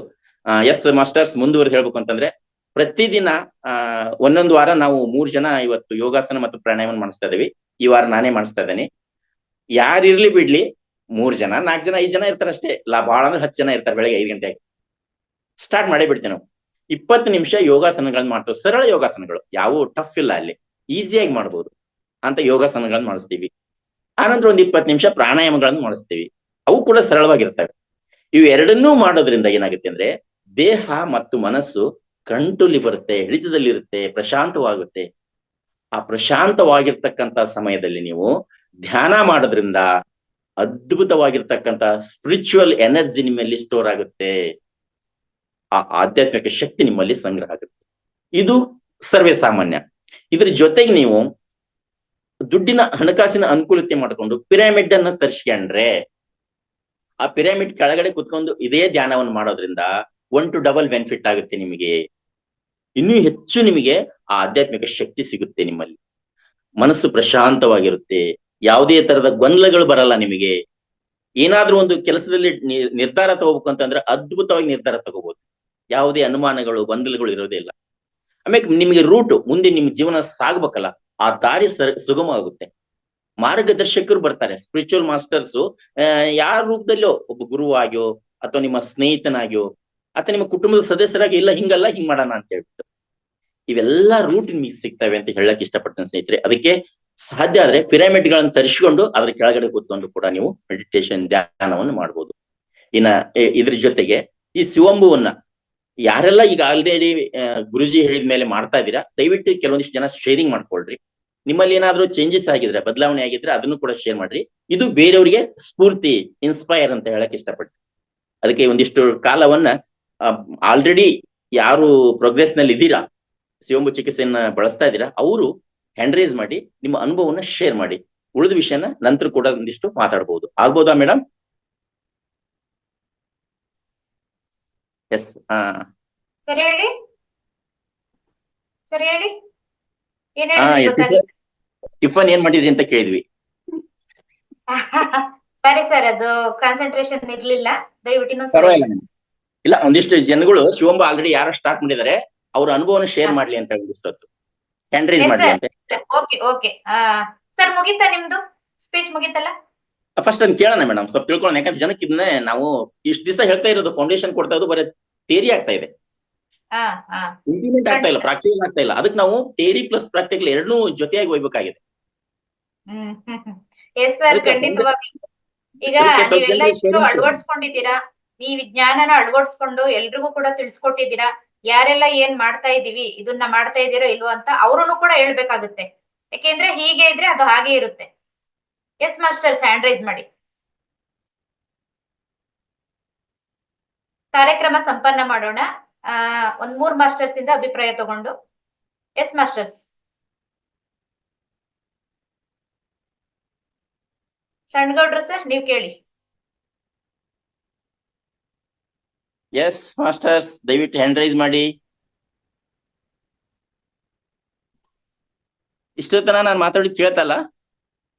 ಎಸ್ ಮಾಸ್ಟರ್ಸ್, ಮುಂದುವರೆದು ಹೇಳ್ಬೇಕು ಅಂತಂದ್ರೆ ಪ್ರತಿದಿನ ಒಂದೊಂದು ವಾರ ನಾವು 3 ಜನ ಇವತ್ತು ಯೋಗಾಸನ ಮತ್ತು ಪ್ರಾಣಾಯಾಮ ಮಾಡಿಸ್ತಾ ಇದೀವಿ. ಈ ವಾರ ನಾನೇ ಮಾಡಿಸ್ತಾ ಇದ್ದೇನೆ. ಯಾರಿರ್ಲಿ ಬಿಡ್ಲಿ 3 ಜನ 4 ಜನ 5 ಜನ ಇರ್ತಾರೆ ಅಷ್ಟೇ. ಬಹಳ ಅಂದ್ರೆ 10 ಜನ ಇರ್ತಾರೆ. ಬೆಳಗ್ಗೆ 5 ಗಂಟೆಗೆ ಸ್ಟಾರ್ಟ್ ಮಾಡೇ ಬಿಡ್ತೇವೆ ನಾವು. 20 ನಿಮಿಷ ಯೋಗಾಸನಗಳನ್ನ ಮಾಡ್ತೇವೆ. ಸರಳ ಯೋಗಾಸನಗಳು, ಯಾವ ಟಫ್ ಇಲ್ಲ, ಅಲ್ಲಿ ಈಸಿಯಾಗಿ ಮಾಡ್ಬೋದು ಅಂತ ಯೋಗಾಸನಗಳನ್ನ ಮಾಡಿಸ್ತೀವಿ. ಆನಂತರ ಒಂದ್ 20 ನಿಮಿಷ ಪ್ರಾಣಾಯಾಮಗಳನ್ನ ಮಾಡಿಸ್ತೀವಿ. ಅವು ಕೂಡ ಸರಳವಾಗಿರ್ತವೆ. ಇವು ಎರಡನ್ನೂ ಮಾಡೋದ್ರಿಂದ ಏನಾಗುತ್ತೆ ಅಂದ್ರೆ ದೇಹ ಮತ್ತು ಮನಸ್ಸು ಕಂಟ್ರೋಲಿ ಬರುತ್ತೆ, ಹಿಡಿತದಲ್ಲಿರುತ್ತೆ, ಪ್ರಶಾಂತವಾಗುತ್ತೆ. ಆ ಪ್ರಶಾಂತವಾಗಿರ್ತಕ್ಕಂಥ ಸಮಯದಲ್ಲಿ ನೀವು ಧ್ಯಾನ ಮಾಡೋದ್ರಿಂದ ಅದ್ಭುತವಾಗಿರ್ತಕ್ಕಂಥ ಸ್ಪಿರಿಚುವಲ್ ಎನರ್ಜಿ ನಿಮ್ಮಲ್ಲಿ ಸ್ಟೋರ್ ಆಗುತ್ತೆ. ಆ ಆಧ್ಯಾತ್ಮಿಕ ಶಕ್ತಿ ನಿಮ್ಮಲ್ಲಿ ಸಂಗ್ರಹ ಆಗುತ್ತೆ. ಇದು ಸರ್ವೇ ಸಾಮಾನ್ಯ. ಇದ್ರ ಜೊತೆಗೆ ನೀವು ದುಡ್ಡಿನ ಹಣಕಾಸಿನ ಅನುಕೂಲತೆ ಮಾಡಿಕೊಂಡು ಪಿರಮಿಡ್ ಅನ್ನ ತರಿಸ್ಕೊಂಡ್ರೆ, ಆ ಪಿರಮಿಡ್ ಕೆಳಗಡೆ ಕುತ್ಕೊಂಡು ಇದೇ ಧ್ಯಾನವನ್ನು ಮಾಡೋದ್ರಿಂದ 1 to double ಬೆನಿಫಿಟ್ ಆಗುತ್ತೆ. ನಿಮಗೆ ಇನ್ನೂ ಹೆಚ್ಚು ನಿಮಗೆ ಆ ಆಧ್ಯಾತ್ಮಿಕ ಶಕ್ತಿ ಸಿಗುತ್ತೆ. ನಿಮ್ಮಲ್ಲಿ ಮನಸ್ಸು ಪ್ರಶಾಂತವಾಗಿರುತ್ತೆ. ಯಾವುದೇ ತರದ ಗೊಂದಲಗಳು ಬರಲ್ಲ. ನಿಮಗೆ ಏನಾದ್ರೂ ಒಂದು ಕೆಲಸದಲ್ಲಿ ನಿರ್ಧಾರ ತಗೋಬೇಕು ಅಂತಂದ್ರೆ ಅದ್ಭುತವಾಗಿ ನಿರ್ಧಾರ ತಗೋಬಹುದು. ಯಾವುದೇ ಅನುಮಾನಗಳು ಗೊಂದಲಗಳು ಇರೋದೇ ಇಲ್ಲ. ಆಮೇಲೆ ನಿಮಗೆ ರೂಟ್ ಮುಂದೆ ನಿಮ್ ಜೀವನ ಸಾಗ್ಬೇಕಲ್ಲ, ಆ ದಾರಿ ಸುಗಮ ಆಗುತ್ತೆ. ಮಾರ್ಗದರ್ಶಕರು ಬರ್ತಾರೆ, ಸ್ಪಿರಿಚುವಲ್ ಮಾಸ್ಟರ್ಸು. ಯಾರ ರೂಪದಲ್ಲೋ, ಒಬ್ಬ ಗುರುವಾಗಿಯೋ ಅಥವಾ ನಿಮ್ಮ ಸ್ನೇಹಿತನಾಗಿಯೋ ಅಥವಾ ನಿಮ್ಮ ಕುಟುಂಬದ ಸದಸ್ಯರಾಗಿ, ಇಲ್ಲ ಹಿಂಗಲ್ಲ ಹಿಂಗ್ ಮಾಡೋಣ ಅಂತ ಹೇಳ್ಬಿಟ್ಟು ಇವೆಲ್ಲ ರೂಟ್ ನಿಮಗೆ ಸಿಗ್ತವೆ ಅಂತ ಹೇಳಕ್ ಇಷ್ಟಪಡ್ತೇನೆ ಸ್ನೇಹಿತರೆ. ಅದಕ್ಕೆ ಸಾಧ್ಯ ಆದ್ರೆ ಪಿರಮಿಡ್ ಗಳನ್ನ ತರಿಸ್ಕೊಂಡು ಅದ್ರ ಕೆಳಗಡೆ ಕೂತ್ಕೊಂಡು ಕೂಡ ನೀವು ಮೆಡಿಟೇಷನ್ ಧ್ಯಾನವನ್ನು ಮಾಡ್ಬೋದು. ಇನ್ನ ಇದ್ರ ಜೊತೆಗೆ ಈ ಶಿವಂಬುವನ್ನ ಯಾರೆಲ್ಲ ಈಗ ಆಲ್ರೆಡಿ ಗುರುಜಿ ಹೇಳಿದ ಮೇಲೆ ಮಾಡ್ತಾ ಇದ್ದೀರಾ, ದಯವಿಟ್ಟು ಕೆಲವೊಂದಿಷ್ಟು ಜನ ಶೇರಿಂಗ್ ಮಾಡ್ಕೊಳ್ರಿ. ನಿಮ್ಮಲ್ಲಿ ಏನಾದ್ರೂ ಚೇಂಜಸ್ ಆಗಿದ್ರೆ, ಬದಲಾವಣೆ ಆಗಿದ್ರೆ ಅದನ್ನು ಕೂಡ ಶೇರ್ ಮಾಡ್ರಿ. ಇದು ಬೇರೆಯವರಿಗೆ ಸ್ಫೂರ್ತಿ, ಇನ್ಸ್ಪೈರ್ ಅಂತ ಹೇಳಕ್ ಇಷ್ಟಪಡ್ತೀನಿ. ಅದಕ್ಕೆ ಒಂದಿಷ್ಟು ಕಾಲವನ್ನ ಆಲ್ರೆಡಿ ಯಾರು ಪ್ರೋಗ್ರೆಸ್ ನಲ್ಲಿ ಇದ್ದೀರಾ, ಶಿವಂಬು ಚಿಕಿತ್ಸೆಯನ್ನ ಬಳಸ್ತಾ ಇದ್ದೀರಾ, ಅವರು ಹ್ಯಾಂಡ್ ರೈಸ್ ಮಾಡಿ ನಿಮ್ಮ ಅನುಭವವನ್ನ ಶೇರ್ ಮಾಡಿ. ಉಳಿದ ವಿಷಯನ ನಂತರ ಕೂಡ ಒಂದಿಷ್ಟು ಮಾತಾಡಬಹುದು. ಆಗ್ಬೋದಾ ಮೇಡಮ್? ಎಸ್. ಸರಿ ಹೇಳಿ, ಸರಿ ಹೇಳಿ. ಟಿಫನ್ ಏನ್ ಮಾಡಿದ್ರಿ ಅಂತ ಕೇಳಿದ್ವಿ. ಸರಿ ಸರ್, ಅದು ಕಾನ್ಸಂಟ್ರೇಷನ್ ಇರ್ಲಿಲ್ಲ, ದಯವಿಟ್ಟು ಪರವಾಗಿಲ್ಲ. ಇಲ್ಲ, ಒಂದಿಷ್ಟು ಜನಗಳು ಶಿವಂಬ ಆಲ್ರೆಡಿ ಯಾರು ಸ್ಟಾರ್ಟ್ ಮಾಡಿದ್ದಾರೆ, ಅವ್ರ ಅನುಭವನ ಶೇರ್ ಮಾಡ್ಲಿ ಅಂತ ಒಂದಿಷ್ಟೊತ್ತು ಹ್ಯಾಂಡ್ ರೈಸ್ ಮಾಡ್ಲಿ ಅಂತ. ಓಕೆ ಓಕೆ ಸರ್, ಮುಗೀತಾ ನಿಮ್ದು ಸ್ಪೀಚ್? ಮುಗೀತಲ್ಲ? ಫಸ್ಟ್ ಅದ್ ಕೇಳೋಣ ಮೇಡಮ್, ಸ್ವಲ್ಪ ತಿಳ್ಕೊಳ್ಳೋಣ. ಯಾಕಂದ್ರೆ ಜನಕ್ಕೆ ಇದನ್ನೇ ನಾವು ಇಷ್ಟು ದಿವಸ ಹೇಳ್ತಾ ಇರೋದು, ಫೌಂಡೇಶನ್ ಕೊಡ್ತಾ ಇರೋದು ಬರೀ ಥಿಯರಿ ಆಗ್ತಾ ಇದೆ, ಇಂಪ್ಲಿಮೆಂಟ್ ಆಗ್ತಾ ಇಲ್ಲ, ಪ್ರಾಕ್ಟಿಕಲ್ ಆಗ್ತಾ ಇಲ್ಲ. ಅದಕ್ಕೆ ನಾವು ಥಿಯರಿ ಪ್ಲಸ್ ಪ್ರಾಕ್ಟಿಕಲ್ ಎರಡನ್ನೂ ಜೊತೆಯಾಗಿ ಹೋಗ್ಬೇಕಾಗಿದೆ. ಎಸ್ ಸರ್, ಖಂಡಿತವಾಗಿ. ಈಗ ನೀವೆಲ್ಲ ಇಷ್ಟು ಅಳವಡಿಸ್ಕೊಂಡಿದ್ದೀರಾ, ಈ ವಿಜ್ಞಾನನ ಅಳವಡಿಸ್ಕೊಂಡು ಎಲ್ರಿಗೂ ಕೂಡ ತಿಳಿಸ್ಕೊಟ್ಟಿದ್ದೀರಾ. ಯಾರೆಲ್ಲ ಏನ್ ಮಾಡ್ತಾ ಇದೀವಿ, ಇದನ್ನ ಮಾಡ್ತಾ ಇದೀರೋ ಇಲ್ವೋ ಅಂತ ಅವ್ರನ್ನು ಕೂಡ ಹೇಳ್ಬೇಕಾಗುತ್ತೆ. ಯಾಕೆಂದ್ರೆ ಹೀಗೆ ಇದ್ರೆ ಅದು ಹಾಗೆ ಇರುತ್ತೆ. ಎಸ್ ಮಾಸ್ಟರ್ಸ್, ಹ್ಯಾಂಡ್ ರೈಸ್ ಮಾಡಿ. ಕಾರ್ಯಕ್ರಮ ಸಂಪನ್ನ ಮಾಡೋಣ. ಒಂದ್ 3 ಮಾಸ್ಟರ್ಸ್ ಇಂದ ಅಭಿಪ್ರಾಯ ತಗೊಂಡು. S masters. ಸಣ್ಣಗೌಡ್ರು ಸರ್, ನೀವ್ ಕೇಳಿ. ಎಸ್ ಮಾಸ್ಟರ್ಸ್, ದಯವಿಟ್ಟು ಹ್ಯಾಂಡ್ ರೈಸ್ ಮಾಡಿ. ಇಷ್ಟೊತ್ತನ ನಾನು ಮಾತಾಡಿ ಕೇಳ್ತಲ್ಲ?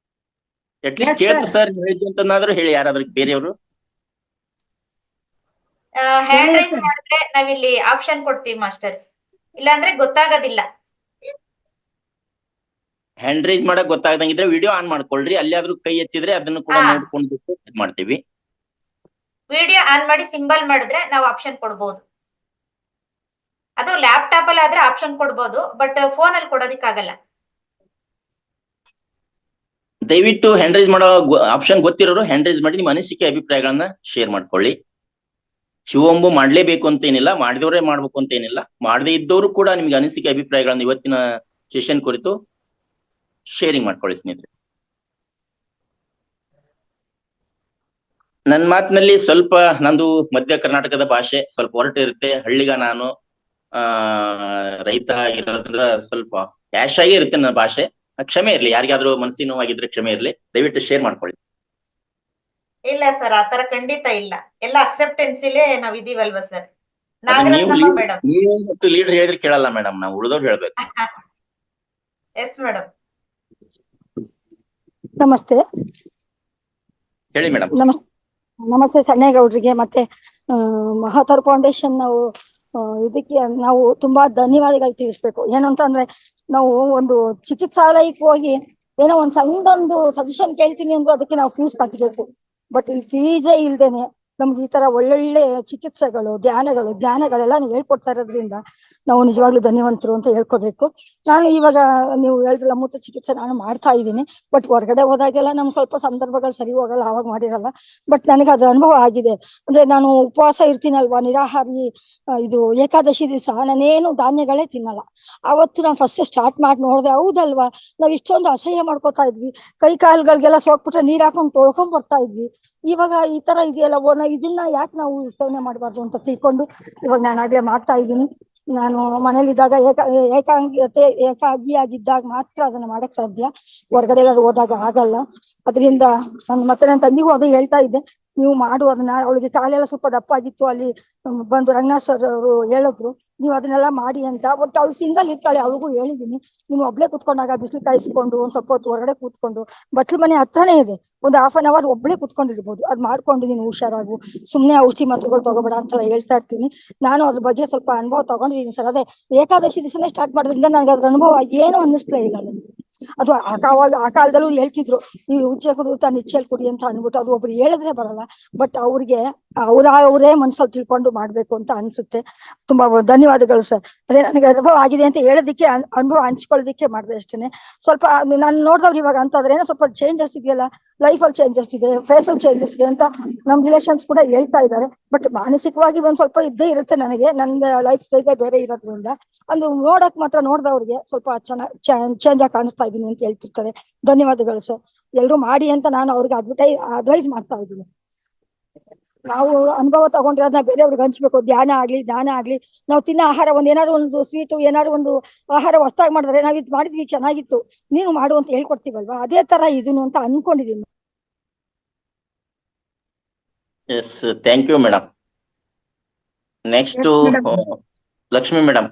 ಅಟ್ಲೀಸ್ಟ್ ಕೇಳ್ತು ಸರ್ ಹೇಳಿದ್ದು ಅಂತನಾದ್ರೂ ಹೇಳಿ ಯಾರಾದ್ರೂ ಬೇರೆಯವರು. ಹ್ಯಾಂಡ್ ರೈಸ್ ಮಾಡಿದ್ರೆ ನಾವಿಲ್ಲಿ ಆಪ್ಷನ್ ಕೊಡ್ತೀವಿ ಮಾಸ್ಟರ್ಸ್, ಇಲ್ಲಾಂದ್ರೆ ಗೊತ್ತಾಗೋದಿಲ್ಲ. ಹ್ಯಾಂಡ್ ರೈಸ್ ಮಾಡಕ್ ಗೊತ್ತಾಗದಂಗಿದ್ರೆ ವಿಡಿಯೋ ಆನ್ ಮಾಡ್ಕೊಳ್ರಿ. ಅಲ್ಲಿಯಾದ್ರೂ ಕೈ ಎತ್ತಿದ್ರೆ ಅದನ್ನು ಕೂಡ ನೋಡ್ಕೊಂಡು ಮಾಡ್ತೀವಿ. ವಿಡಿಯೋ ಆನ್ ಮಾಡಿ ಸಿಂಬಲ್ ಮಾಡಿದ್ರೆ ನಾವು ಆಪ್ಷನ್ ಕೊಡ್ಬೋದು. ಅದು ಲ್ಯಾಪ್ಟಾಪ್ ಅಲ್ಲಿ ಆದ್ರೆ ಆಪ್ಷನ್ ಕೊಡ್ಬೋದು, ಬಟ್ ಫೋನ್ ಅಲ್ಲಿ ಕೊಡೋದಿಕ್ಕಾಗಲ್ಲ. ದಯವಿಟ್ಟು ಹ್ಯಾಂಡ್ ರೈಸ್ ಮಾಡೋ ಆಪ್ಷನ್ ಗೊತ್ತಿರೋರು ಹ್ಯಾಂಡ್ ರೈಸ್ ಮಾಡಿ ನಿಮ್ಮ ಅನಿಸಿಕೆ ಅಭಿಪ್ರಾಯಗಳನ್ನ ಶೇರ್ ಮಾಡ್ಕೊಳ್ಳಿ. ಶಿವಂಬು ಮಾಡ್ಲೇಬೇಕು ಅಂತ ಏನಿಲ್ಲ, ಮಾಡಿದವರೇ ಮಾಡ್ಬೇಕು ಅಂತ ಏನಿಲ್ಲ. ಮಾಡದೇ ಇದ್ದವರು ಕೂಡ ನಿಮ್ಗೆ ಅನಿಸಿಕೆ ಅಭಿಪ್ರಾಯಗಳನ್ನ ಇವತ್ತಿನ ಸೆಷನ್ ಕುರಿತು ಶೇರಿಂಗ್ ಮಾಡ್ಕೊಳ್ಳಿ ಸ್ನೇಹಿತರೆ. ನನ್ನ ಮಾತಿನಲ್ಲಿ ಸ್ವಲ್ಪ ನಂದು ಮಧ್ಯ ಕರ್ನಾಟಕದ ಭಾಷೆ ಸ್ವಲ್ಪ ಹೊರಟಿರುತ್ತೆ. ಹಳ್ಳಿಗ ನಾನು ರೈತ ಇರೋದ್ರಿಂದ ಸ್ವಲ್ಪ ಕ್ಯಾಶ್ ಆಗೇ ಇರುತ್ತೆ ನನ್ನ ಭಾಷೆ. ಕ್ಷಮೆ ಇರ್ಲಿ, ಯಾರಿಗಾದ್ರೂ ಮನಸ್ಸಿನ ನೋವಾಗಿದ್ರೆ ಕ್ಷಮೆ ಇರ್ಲಿ, ದಯವಿಟ್ಟು ಶೇರ್ ಮಾಡ್ಕೊಳ್ಳಿ. ಇಲ್ಲ ಸರ್, ಆತರ ಖಂಡಿತ ಇಲ್ಲ. ಎಲ್ಲ ಅಕ್ಸೆಪ್ಟೆನ್ಸ್ ಇಲ್ಲೇ ನಾವ್ ಇದೀವಲ್ವಾ ಸರ್. ಅದು ನಾಗರತ್ನಮ್ಮ ಮೇಡಮ್. ನೀವು ಮತ್ತು ಲೀಡರ್ ಹೇಳಿದ್ರೆ ಕೇಳಲ್ಲ ಮೇಡಮ್, ನಾವು ಉಳಿದವ್ರು ಹೇಳ್ಬೇಕು. Yes madam. ನಮಸ್ತೆ. ಹೇಳಿ ಮೇಡಮ್. ನಮಸ್ತೆ ಸಣ್ಣೇಗೌಡ್ರಿಗೆ ಮತ್ತೆ ಮಹಾತರ್ ಫೌಂಡೇಶನ್ ನಾವು ಇದಕ್ಕೆ ನಾವು ತುಂಬಾ ಧನ್ಯವಾದಗಳು ತಿಳಿಸ್ಬೇಕು. ಏನು ಅಂತ ಅಂದ್ರೆ, ನಾವು ಒಂದು ಚಿಕಿತ್ಸಾಲಯಕ್ಕೆ ಹೋಗಿ ಏನೋ ಒಂದ್ ಸಣ್ಣದೊಂದು ಸಜೆಷನ್ ಕೇಳ್ತೀನಿ ಅಂದ್ರೆ ಅದಕ್ಕೆ ನಾವು ಫೀಸ್ ಕಟ್ಟಬೇಕು. ಬಟ್ ಇಲ್ಲಿ ಫೀಸೇ ಇಲ್ದೇನೆ ನಮ್ಗೆ ಈ ತರ ಒಳ್ಳೊಳ್ಳೆ ಚಿಕಿತ್ಸೆಗಳು, ಜ್ಞಾನಗಳೆಲ್ಲ ಹೇಳ್ಕೊಡ್ತಾ ಇರೋದ್ರಿಂದ ನಾವು ನಿಜವಾಗ್ಲೂ ಧನ್ಯವಂತರು ಅಂತ ಹೇಳ್ಕೊಬೇಕು. ನಾನು ಇವಾಗ ನೀವು ಹೇಳಿದ್ರಲ್ಲ ಮೂತ್ರ ಚಿಕಿತ್ಸೆ ನಾನು ಮಾಡ್ತಾ ಇದ್ದೀನಿ. ಬಟ್ ಹೊರಗಡೆ ಹೋದಾಗೆಲ್ಲ ನಮ್ಗೆ ಸ್ವಲ್ಪ ಸಂದರ್ಭಗಳು ಸರಿ ಹೋಗಲ್ಲ, ಆವಾಗ ಮಾಡಿರಲ್ಲ. ಬಟ್ ನನಗೆ ಅದ್ರ ಅನುಭವ ಆಗಿದೆ. ಅಂದ್ರೆ ನಾನು ಉಪವಾಸ ಇರ್ತೀನಲ್ವಾ, ನಿರಾಹಾರಿ, ಇದು ಏಕಾದಶಿ ದಿವಸ ನಾನೇನು ಧಾನ್ಯಗಳೇ ತಿನ್ನಲ್ಲ. ಅವತ್ತು ನಾನು ಫಸ್ಟ್ ಸ್ಟಾರ್ಟ್ ಮಾಡಿ ನೋಡ್ದೆ, ಹೌದಲ್ವಾ ನಾವ್ ಇಷ್ಟೊಂದು ಅಸಹ್ಯ ಮಾಡ್ಕೋತಾ ಇದ್ವಿ, ಕೈ ಕಾಲುಗಳಿಗೆಲ್ಲ ಸೋಕ್ಬಿಟ್ರೆ ನೀರ್ ಹಾಕೊಂಡು ತೊಳ್ಕೊಂಡ್ ಬರ್ತಾ ಇದ್ವಿ. ಇವಾಗ ಈ ತರ ಇದೆಯಲ್ಲ, ಇದನ್ನ ಯಾಕೆ ನಾವು ಸೇವನೆ ಮಾಡಬಾರ್ದು ಅಂತ ತಿಳ್ಕೊಂಡು ಇವಾಗ ನಾನಾಗ್ಲೇ ಮಾಡ್ತಾ ಇದ್ದೀನಿ. ನಾನು ಮನೇಲಿದ್ದಾಗ ಏಕಾಗಿಯಾಗಿದ್ದಾಗ ಮಾತ್ರ ಅದನ್ನ ಮಾಡಕ್ ಸಾಧ್ಯ, ಹೊರಗಡೆ ಎಲ್ಲ ಹೋದಾಗ ಆಗಲ್ಲ. ಅದರಿಂದ ಮತ್ತೆ ನನ್ನ ತಂಗಿಗೂ ಅದು ಹೇಳ್ತಾ ಇದ್ದೆ, ನೀವು ಮಾಡು ಅದನ್ನ. ಅವಳಿಗೆ ಕಾಲೆಲ್ಲ ಸ್ವಲ್ಪ ದಪ್ಪ ಆಗಿತ್ತು, ಅಲ್ಲಿ ಬಂದು ರಂಗನಾಥ್ ಸರ್ ಅವರು ಹೇಳಿದ್ರು ನೀವು ಅದನ್ನೆಲ್ಲ ಮಾಡಿ ಅಂತ. ಬಟ್ ಅವಳು ಸಿಂಗಲ್ ಇರ್ತಾಳೆ, ಅವಳಿಗೂ ಹೇಳಿದೀನಿ ನೀನು ಒಬ್ಳೆ ಕುತ್ಕೊಂಡಾಗ ಬಿಸಿಲು ಕಾಯಿಸ್ಕೊಂಡು ಒಂದ್ ಸ್ವಲ್ಪ ಹೊತ್ತು ಹೊರಗಡೆ ಕೂತ್ಕೊಂಡು, ಬಟ್ಲು ಮನೆ ಹತ್ರನೇ ಇದೆ, ಒಂದು ½ ಅನ್ ಅವರ್ ಒಬ್ಳೆ ಕುತ್ಕೊಂಡಿರ್ಬೋದು, ಅದ್ ಮಾಡ್ಕೊಂಡು ನೀನು ಹುಷಾರಾಗು, ಸುಮ್ನೆ ಔಷಧಿ ಮಾತ್ರೆಗಳು ತಗೋಬೇಡ ಅಂತೆಲ್ಲ ಹೇಳ್ತಾ ಇರ್ತೀನಿ. ನಾನು ಅದ್ರ ಬಗ್ಗೆ ಸ್ವಲ್ಪ ಅನುಭವ ತಗೊಂಡಿದ್ದೀನಿ ಸರ್. ಅದೇ ಏಕಾದಶಿ ದಿವಸನೇ ಸ್ಟಾರ್ಟ್ ಮಾಡೋದ್ರಿಂದ ನನಗೆ ಅದ್ರ ಅನುಭವ ಏನು ಅನ್ನಿಸ್ಲೇ ಇಲ್ಲ ನನಗೆ. ಅದು ಆ ಕಾಲದಲ್ಲೂ ಹೇಳ್ತಿದ್ರು, ಈ ಉಚ್ಚೆ ಕುಡಿ ತಾನು ಇಚ್ಚೆಲ್ ಕುಡಿ ಅಂತ ಅನ್ಬಿಟ್ಟು. ಅದು ಒಬ್ರು ಹೇಳಿದ್ರೆ ಬರಲ್ಲ, ಬಟ್ ಅವ್ರಿಗೆ ಅವರೇ ಮನ್ಸಲ್ಲಿ ತಿಳ್ಕೊಂಡು ಮಾಡ್ಬೇಕು ಅಂತ ಅನ್ಸುತ್ತೆ. ತುಂಬಾ ಧನ್ಯವಾದಗಳು ಸರ್. ಅದೇ ನನಗೆ ಅನುಭವ ಆಗಿದೆ ಅಂತ ಹೇಳೋದಿಕ್ಕೆ, ಅನುಭವ ಹಂಚ್ಕೊಳ್ಳೋದಿಕ್ಕೆ ಮಾಡಿದೆ ಅಷ್ಟೇನೆ. ಸ್ವಲ್ಪ ನಾನು ನೋಡಿದವ್ರು ಇವಾಗ ಅಂತಂದ್ರೆ ಏನೋ ಸ್ವಲ್ಪ ಚೇಂಜಸ್ ಇದೆಯಲ್ಲ, ಲೈಫಲ್ಲಿ ಚೇಂಜಸ್ ಇದೆ, ಫೇಸಲ್ಲಿ ಚೇಂಜಸ್ ಇದೆ ಅಂತ ನಮ್ ರಿಲೇಷನ್ಸ್ ಕೂಡ ಹೇಳ್ತಾ ಇದ್ದಾರೆ. ಬಟ್ ಮಾನಸಿಕವಾಗಿ ಒಂದ್ ಸ್ವಲ್ಪ ಇದ್ದೇ ಇರುತ್ತೆ ನನಗೆ, ನನ್ನ ಲೈಫ್ ಸ್ಟೈಲ್ ಬೇರೆ ಇರೋದ್ರಿಂದ. ಅದು ನೋಡಕ್ ಮಾತ್ರ ನೋಡ್ದವ್ರಿಗೆ ಸ್ವಲ್ಪ ಚೇಂಜ್ ಆಗಿ ಕಾಣಿಸ್ತಾ ಇದೀನಿ ಅಂತ ಹೇಳ್ತಿರ್ತಾರೆ. ಧನ್ಯವಾದಗಳು ಸರ್. ಎಲ್ರು ಮಾಡಿ ಅಂತ ನಾನು ಅವ್ರಿಗೆ ಅಡ್ವೈಸ್ ಮಾಡ್ತಾ ಇದ್ದೀನಿ. ನಾವು ಅನುಭವ ತಗೊಂಡಿರೋದನ್ನ ಬೇರೆಯವ್ರಿಗೆ ಹಂಚ್ಬೇಕು. ದಾನ ಆಗ್ಲಿ ನಾವು ತಿನ್ನೋ ಆಹಾರ, ಏನಾದ್ರು ಒಂದು ಸ್ವೀಟು, ಏನಾದ್ರು ಒಂದು ಆಹಾರ ಹೊಸದಾಗಿ ಮಾಡಿದ್ರೆ ನಾವ್ ಇದು ಮಾಡಿದ್ವಿ ಚೆನ್ನಾಗಿತ್ತು, ನೀನು ಮಾಡು ಅಂತ ಹೇಳ್ಕೊಡ್ತೀವಲ್ವಾ, ಅದೇ ತರ ಇದನ್ನು ಅಂತ ಅನ್ಕೊಂಡಿದೀನಿ. Yes, thank you madam. Next Lakshmi madam.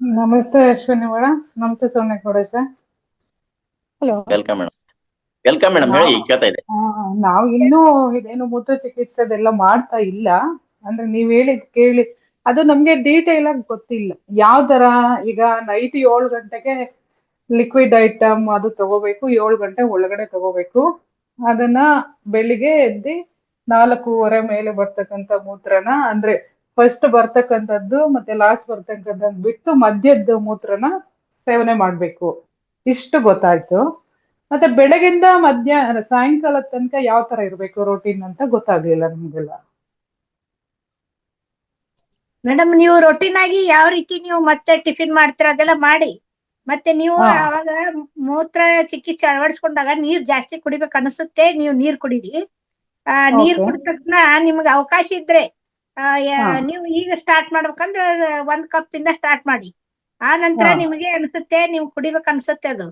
ನಮಸ್ತೆ ಅಶ್ವಿನಿ ಮೇಡಮ್. ನಮಸ್ತೆ Sonegowda sir. Hello, welcome madam. Welcome madam, ಹೇಳಿ, ಕೇಳ್ತಾ ಇದೆ. ನಾವು ಇನ್ನೂ ಇದೇನು ಮೂತ್ರ ಚಿಕಿತ್ಸೆದೆಲ್ಲ ಮಾಡ್ತಾ ಇಲ್ಲ. ಅಂದ್ರೆ ನೀವ್ ಹೇಳಿದ್ ಕೇಳಿ ಅದು ನಮ್ಗೆ ಡೀಟೇಲ್ ಆಗಿ ಗೊತ್ತಿಲ್ಲ. ಯಾವ ತರ ಈಗ ನೈಟ್ 7 ಗಂಟೆಗೆ ಲಿಕ್ವಿಡ್ ಐಟಮ್ ಅದು ತಗೋಬೇಕು, 7 ಗಂಟೆ ಒಳಗಡೆ ತಗೋಬೇಕು. ಅದನ್ನ ಬೆಳಿಗ್ಗೆ ಎದ್ದು 4:15 ಮೇಲೆ ಬರ್ತಕ್ಕಂಥ ಮೂತ್ರನ, ಅಂದ್ರೆ ಫಸ್ಟ್ ಬರ್ತಕ್ಕಂಥದ್ದು ಮತ್ತೆ ಲಾಸ್ಟ್ ಬರ್ತಕ್ಕಂಥದ್ದು ಬಿಟ್ಟು ಮಧ್ಯದ ಮೂತ್ರನ ಸೇವನೆ ಮಾಡ್ಬೇಕು. ಇಷ್ಟು ಗೊತ್ತಾಯ್ತು. ಮತ್ತೆ ಬೆಳಗಿಂದ ಸಾಯಂಕಾಲ ತನಕ ಯಾವ ತರ ಇರ್ಬೇಕು ರೋಟೀನ್ ಅಂತ ಗೊತ್ತಾಗ್ಲಿಲ್ಲ ನಮ್ಗೆಲ್ಲ. ಮೇಡಮ್, ನೀವು ರೊಟೀನ್ ಆಗಿ ಯಾವ ರೀತಿ ನೀವು ಮತ್ತೆ ಟಿಫಿನ್ ಮಾಡ್ತೀರ ಅದೆಲ್ಲ ಮಾಡಿ. ಮತ್ತೆ ನೀವು ಅವಾಗ ಮೂತ್ರ ಚಿಕಿತ್ಸೆ ಅಳವಡಿಸ್ಕೊಂಡಾಗ ನೀರ್ ಜಾಸ್ತಿ ಕುಡಿಬೇಕು ಅನಿಸುತ್ತೆ, ನೀವು ನೀರ್ ಕುಡೀರಿ. ನೀರ್ ಕುಡಿದ ತಕ್ಷಣ ನಿಮ್ಗೆ ಅವಕಾಶ ಇದ್ರೆ ನೀವು ಈಗ ಸ್ಟಾರ್ಟ್ ಮಾಡ್ಬೇಕಂದ್ರೆ 1 ಕಪ್ ಇಂದ ಸ್ಟಾರ್ಟ್ ಮಾಡಿ. ಆ ನಂತರ ನಿಮಗೆ ಅನ್ಸುತ್ತೆ ನೀವು ಕುಡಿಬೇಕು ಅನ್ಸುತ್ತೆ ಅದು.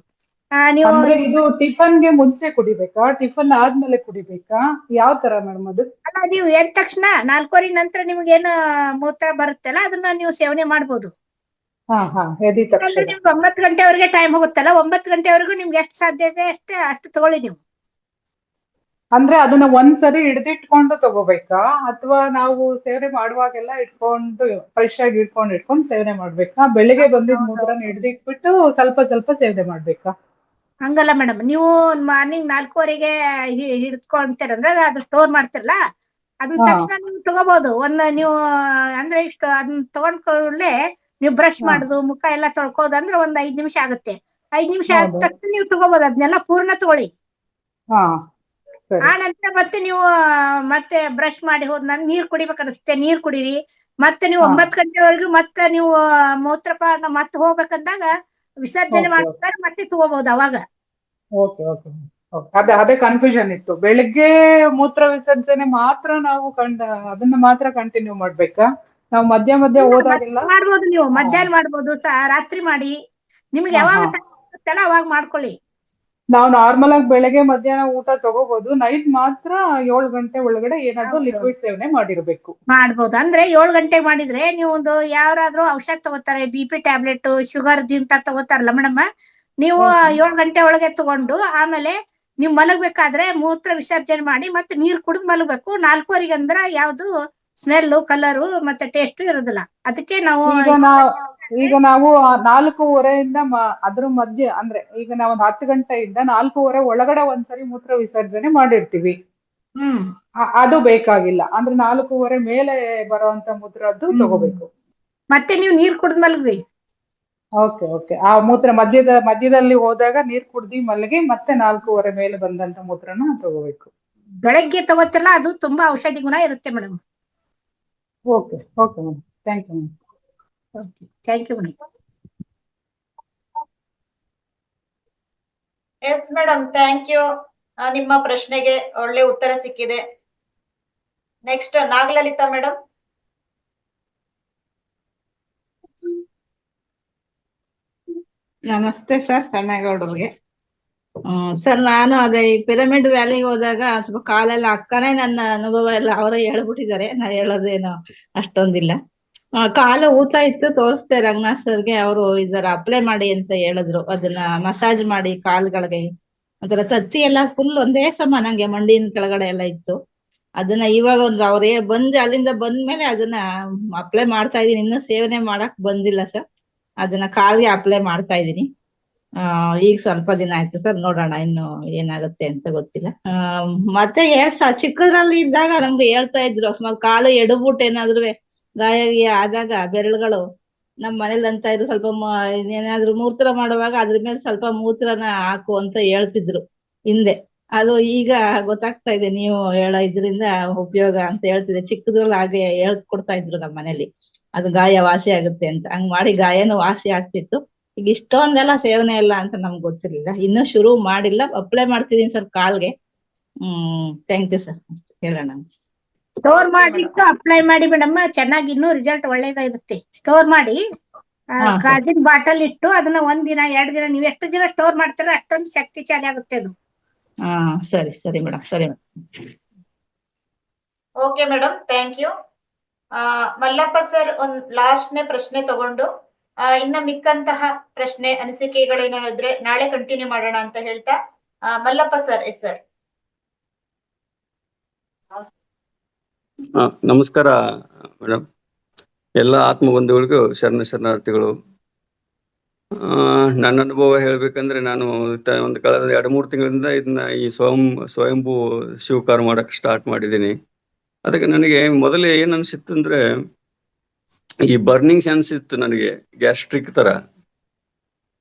ನೀವು ಇದು ಟಿಫನ್ಗೆ ಮುಂಚೆ ಕುಡಿಬೇಕಾ, ಟಿಫನ್ ಆದ್ಮೇಲೆ ಕುಡಿಬೇಕಾ, ಯಾವ ತರ ಮೇಡಮ್ ಅದು? ಅಲ್ಲ, ನೀವು ಎದ್ದ ತಕ್ಷಣ 4:15 ನಂತರ ನಿಮ್ಗೆ ಏನು ಮೂತ್ರ ಬರುತ್ತಲ್ಲ ಅದನ್ನ ನೀವು ಸೇವನೆ ಮಾಡ್ಬೋದು. ಎದ್ದ ತಕ್ಷಣ ನಿಮ್ಗೆ 9 ಗಂಟೆವರೆಗೆ ಟೈಮ್ ಹೋಗುತ್ತಲ್ಲ, 9 ಗಂಟೆವರೆಗೂ ನಿಮ್ಗೆ ಎಷ್ಟು ಸಾಧ್ಯ ಇದೆ ಅಷ್ಟು ತಗೊಳ್ಳಿ ನೀವು. ಅಂದ್ರೆ ಅದನ್ನ ಒಂದ್ಸರಿ ಹಿಡಿದಿಟ್ಕೊಂಡು ತಗೋಬೇಕಾ, ಅಥವಾ ನಾವು ಸೇವನೆ ಮಾಡುವಾಗೆಲ್ಲ ಇಟ್ಕೊಂಡು ಫ್ರೆಶ್ ಆಗಿ ಇಟ್ಕೊಂಡು ಸೇವನೆ ಮಾಡ್ಬೇಕಾ? ಬೆಳಿಗ್ಗೆ ಬಂದಿದ್ ಮೂತ್ರನ ಹಿಡಿದಿಟ್ಬಿಟ್ಟು ಸ್ವಲ್ಪ ಸ್ವಲ್ಪ ಸೇವನೆ ಮಾಡ್ಬೇಕಾ? ಹಂಗಲ್ಲ ಮೇಡಮ್, ನೀವು ಮಾರ್ನಿಂಗ್ 4:15ಗೆ ಹಿಡಿದ್ಕೊಂತೀರಂದ್ರೆ ಅದು ಸ್ಟೋರ್ ಮಾಡ್ತಿರಲ್ಲ, ಅದನ್ನ ತಕ್ಷಣ ನೀವು ತಗೋಬಹುದು. ನೀವು ಅಂದ್ರೆ ಇಷ್ಟು ಅದನ್ನ ತಗೊಂಡ್ಕೊಳ್ಳೆ ನೀವು ಬ್ರಷ್ ಮಾಡುದು, ಮುಖ ಎಲ್ಲ ತೊಳ್ಕೋದು ಅಂದ್ರೆ 5 ನಿಮಿಷ ಆಗುತ್ತೆ. 5 ನಿಮಿಷ ಆದ ತಕ್ಷಣ ನೀವು ತಗೋಬಹುದು, ಅದನ್ನೆಲ್ಲ ಪೂರ್ಣ ತಗೊಳ್ಳಿ. ಆ ನಂತರ ಮತ್ತೆ ನೀವು ಮತ್ತೆ ಬ್ರಷ್ ಮಾಡಿ ಹೋದ್ಮೇಲೆ ನೀರ್ ಕುಡಿಬೇಕು ಅನಿಸುತ್ತೆ, ನೀರ್ ಕುಡೀರಿ. ಮತ್ತೆ ನೀವು 9 ಗಂಟೆವರೆಗೂ ಮತ್ತೆ ನೀವು ಮೂತ್ರಪಾನ ಮತ್ತೆ ಹೋಗ್ಬೇಕಂದಾಗ ವಿಸರ್ಜನೆ ಮಾಡ್ತಾರೆ, ಮತ್ತೆ ತಗೋಬಹುದು ಅವಾಗ. ಅದೇ ಕನ್ಫ್ಯೂಷನ್ ಇತ್ತು. ಬೆಳಿಗ್ಗೆ ಮೂತ್ರ ವಿಸರ್ಜನೆ ಮಾತ್ರ ನಾವು ಅದನ್ನ ಮಾತ್ರ ಕಂಟಿನ್ಯೂ ಮಾಡ್ಬೇಕಾ, ನಾವು ಮಧ್ಯ ಮಧ್ಯ ಹೋದಾಗೆಲ್ಲ ಮಾಡ್ಬೋದು, ನೀವು ಮಧ್ಯಾಹ್ನ ಮಾಡ್ಬೋದು, ರಾತ್ರಿ ಮಾಡಿ, ನಿಮ್ಗೆ ಯಾವಾಗ time ಅವಾಗ ಮಾಡ್ಕೊಳ್ಳಿ. ನಾವು ನಾರ್ಮಲ್ ಆಗಿ ಬೆಳಗ್ಗೆ ಮಧ್ಯಾಹ್ನ ಊಟ ತಗೋಬಹುದು, ನೈಟ್ ಮಾತ್ರ 7 ಗಂಟೆ ಒಳಗಡೆ ಏನಾದ್ರೂ ಲಿಕ್ವಿಡ್ ಸೇವನೆ ಮಾಡಿರ್ಬೇಕು. ಮಾಡ್ಬೋದು. ಅಂದ್ರೆ 7 ಗಂಟೆಗೆ ಮಾಡಿದ್ರೆ ನೀವು ಒಂದು ಯಾರಾದ್ರೂ ಔಷಧ ತಗೋತಾರೆ, BP ಟ್ಯಾಬ್ಲೆಟ್, ಶುಗರ್ ದಿಂತ ತಗೋತಾರಲ್ಲ ಮೇಡಮ್, ನೀವು 7 ಗಂಟೆ ಒಳಗೆ ತಗೊಂಡು ಆಮೇಲೆ ನೀವು ಮಲಗ್ಬೇಕಾದ್ರೆ ಮೂತ್ರ ವಿಸರ್ಜನೆ ಮಾಡಿ ಮತ್ತೆ ನೀರ್ ಕುಡಿದು ಮಲಗ್ಬೇಕು. 4:15 ಅಂದ್ರೆ ಯಾವ್ದು ಸ್ಮೆಲ್, ಕಲರು ಮತ್ತೆ ಟೇಸ್ಟ್ ಇರೋದಿಲ್ಲ. ಅದಕ್ಕೆ ನಾವು ಈಗ ನಾವು 4:30 ಅದ್ರ ಮಧ್ಯೆ, ಅಂದ್ರೆ ಈಗ ನಾವು 10 ಗಂಟೆಯಿಂದ 4:30 ಒಳಗಡೆ ಒಂದ್ಸರಿ ಮೂತ್ರ ವಿಸರ್ಜನೆ ಮಾಡಿರ್ತೀವಿ. ಅದು ಬೇಕಾಗಿಲ್ಲ. ಅಂದ್ರೆ 4:30 ಮೇಲೆ ಬರುವಂತ ಮೂತ್ರದ್ದು ತಗೋಬೇಕು. ಮತ್ತೆ ನೀವು ನೀರ್ ಕುಡಿದು ಮಲಗ್ರಿ. ಓಕೆ. ಆ ಮೂತ್ರ ಮಧ್ಯದಲ್ಲಿ ಹೋದಾಗ ನೀರ್ ಕುಡ್ದಿ ಮಲಗಿ ಮತ್ತೆ 4:30 ಮೇಲೆ ಬಂದಂತ ಮೂತ್ರನ ತಗೋಬೇಕು. ಬೆಳಗ್ಗೆ ತಗೋತಿರಲ್ಲ, ಅದು ತುಂಬಾ ಔಷಧಿ ಗುಣ ಇರುತ್ತೆ madam. Okay madam, thank you madam. Thank you madam. Yes madam, thank you. ನಿಮ್ಮ ಪ್ರಶ್ನೆಗೆ ಒಳ್ಳೆ ಉತ್ತರ ಸಿಕ್ಕಿದೆ. Next Nagalalitha madam. ನಮಸ್ತೆ ಸರ್, ಕಣ್ಣೇಗೌಡರಿಗೆ. ಸರ್, ನಾನು ಅದೇ ಈ ಪಿರಮಿಡ್ ವ್ಯಾಲಿಗೆ ಹೋದಾಗ ಸ್ವಲ್ಪ ಕಾಲೆಲ್ಲ ಅಕ್ಕನೇ ನನ್ನ ಅನುಭವ ಎಲ್ಲ ಅವರೇ ಹೇಳ್ಬಿಟ್ಟಿದ್ದಾರೆ. ನಾ ಹೇಳೋದೇನು ಅಷ್ಟೊಂದಿಲ್ಲ. ಕಾಲು ಊತ ಇತ್ತು, ತೋರಿಸ್ದೆ ರಂಗನಾಥ್ ಸರ್ಗೆ. ಅವರು ಇದರ ಅಪ್ಲೈ ಮಾಡಿ ಅಂತ ಹೇಳಿದ್ರು. ಅದನ್ನ ಮಸಾಜ್ ಮಾಡಿ ಕಾಲ್ಗಳಿಗೆ. ಒಂಥರ ತತ್ತಿ ಎಲ್ಲ ಫುಲ್ ಒಂದೇ ಸಮ ನಂಗೆ ಮಂಡಿನ ಕೆಳಗಡೆ ಎಲ್ಲ ಇತ್ತು. ಅದನ್ನ ಇವಾಗ ಒಂದು ಅವ್ರೇ ಅಲ್ಲಿಂದ ಬಂದ್ಮೇಲೆ ಅದನ್ನ ಅಪ್ಲೈ ಮಾಡ್ತಾ ಇದೀನಿ. ಇನ್ನೂ ಸೇವನೆ ಮಾಡಕ್ ಬಂದಿಲ್ಲ ಸರ್. ಅದನ್ನ ಕಾಲ್ಗೆ ಅಪ್ಲೈ ಮಾಡ್ತಾ ಇದೀನಿ. ಈಗ ಸ್ವಲ್ಪ ದಿನ ಆಯ್ತು ಸರ್, ನೋಡೋಣ ಇನ್ನು ಏನಾಗುತ್ತೆ ಅಂತ ಗೊತ್ತಿಲ್ಲ. ಮತ್ತೆ ಚಿಕ್ಕದ್ರಲ್ಲಿ ಇದ್ದಾಗ ನಮ್ಗೆ ಹೇಳ್ತಾ ಇದ್ರು, ಅಕಸ್ಮಾತ್ ಕಾಲು ಎಡಬಿಟ್ಟು ಏನಾದ್ರು ಗಾಯ ಆದಾಗ ಬೆರಳುಗಳು ನಮ್ ಮನೇಲಿ ಅಂತ ಇದ್ರು, ಸ್ವಲ್ಪ ಏನಾದ್ರು ಮೂತ್ರ ಮಾಡುವಾಗ ಅದ್ರ ಮೇಲೆ ಸ್ವಲ್ಪ ಮೂತ್ರನ ಹಾಕು ಅಂತ ಹೇಳ್ತಿದ್ರು ಹಿಂದೆ. ಅದು ಈಗ ಗೊತ್ತಾಗ್ತಾ ಇದೆ, ನೀವು ಹೇಳೋ ಇದ್ರಿಂದ ಉಪಯೋಗ ಅಂತ ಹೇಳ್ತಿದೆ. ಚಿಕ್ಕದ್ರಲ್ಲಿ ಹಾಗೆ ಹೇಳ್ಕೊಡ್ತಾ ಇದ್ರು ನಮ್ಮ ಮನೇಲಿ, ಅದು ಗಾಯ ವಾಸಿ ಆಗುತ್ತೆ ಅಂತ. ಹಂಗ್ ಮಾಡಿ ಗಾಯನೂ ವಾಸಿ ಆಗ್ತಿತ್ತು. ಈಗ ಇಷ್ಟೊಂದೆಲ್ಲ ಸೇವನೆ ಇಲ್ಲ ಅಂತ ನಮ್ಗೆ ಗೊತ್ತಿರ್ಲಿಲ್ಲ. ಇನ್ನೂ ಶುರು ಮಾಡಿಲ್ಲ, ಅಪ್ಲೈ ಮಾಡ್ತಿದೀನಿ ಸರ್ ಕಾಲ್ಗೆ. ಥ್ಯಾಂಕ್ ಯು ಸರ್, ಹೇಳೋಣ. ಸ್ಟೋರ್ ಮಾಡಿಟ್ಟು ಅಪ್ಲೈ ಮಾಡಿ ಮೇಡಮ್, ಚೆನ್ನಾಗಿ ಇನ್ನೂ ರಿಸಲ್ಟ್ ಒಳ್ಳೇದಾಗಿರುತ್ತೆ. ಸ್ಟೋರ್ ಮಾಡಿ ಗಾಜಿನ ಬಾಟಲ್ ಇಟ್ಟು ಅದನ್ನ 1 ದಿನ 2 ದಿನ ನೀವು ಎಷ್ಟು ದಿನ ಸ್ಟೋರ್ ಮಾಡ್ತೀರಾ ಅಷ್ಟೊಂದು ಶಕ್ತಿಶಾಲಿ ಆಗುತ್ತೆ ಅದು. ಸರಿ ಮೇಡಮ್, ಸರಿ madam. Okay madam, thank you. Mallappa sir, ಒಂದ್ ಲಾಸ್ಟ್ನೇ ಪ್ರಶ್ನೆ ತಗೊಂಡು ಇನ್ನ ಮಿಕ್ಕಂತಹ ಪ್ರಶ್ನೆ ಅನಿಸಿಕೆಗಳೇನಾದ್ರೆ ನಾಳೆ ಕಂಟಿನ್ಯೂ ಮಾಡೋಣ ಅಂತ ಹೇಳ್ತಾ, ಮಲ್ಲಪ್ಪ ಸರ್. Yes sir. ನಮಸ್ಕಾರ ಮೇಡಮ್. ಎಲ್ಲ ಆತ್ಮಬಂಧುಗಳಿಗೂ ಶರಣಾರ್ಥಿಗಳು. ನನ್ನ ಅನುಭವ ಹೇಳ್ಬೇಕಂದ್ರೆ, ನಾನು ಒಂದು ಕಳೆದ 2-3 ತಿಂಗಳಿಂದ ಇದನ್ನ ಈ ಸ್ವಯಂಭೂ ಶಿವಕಾರ ಮಾಡಕ್ ಸ್ಟಾರ್ಟ್ ಮಾಡಿದ್ದೀನಿ. ಅದಕ್ಕೆ ನನಗೆ ಮೊದಲೇ ಏನ್ ಅನ್ಸಿತ್ತು ಅಂದ್ರೆ, ಈ ಬರ್ನಿಂಗ್ ಸೆನ್ಸ್ ಇತ್ತು ನನಗೆ, ಗ್ಯಾಸ್ಟ್ರಿಕ್ ತರ.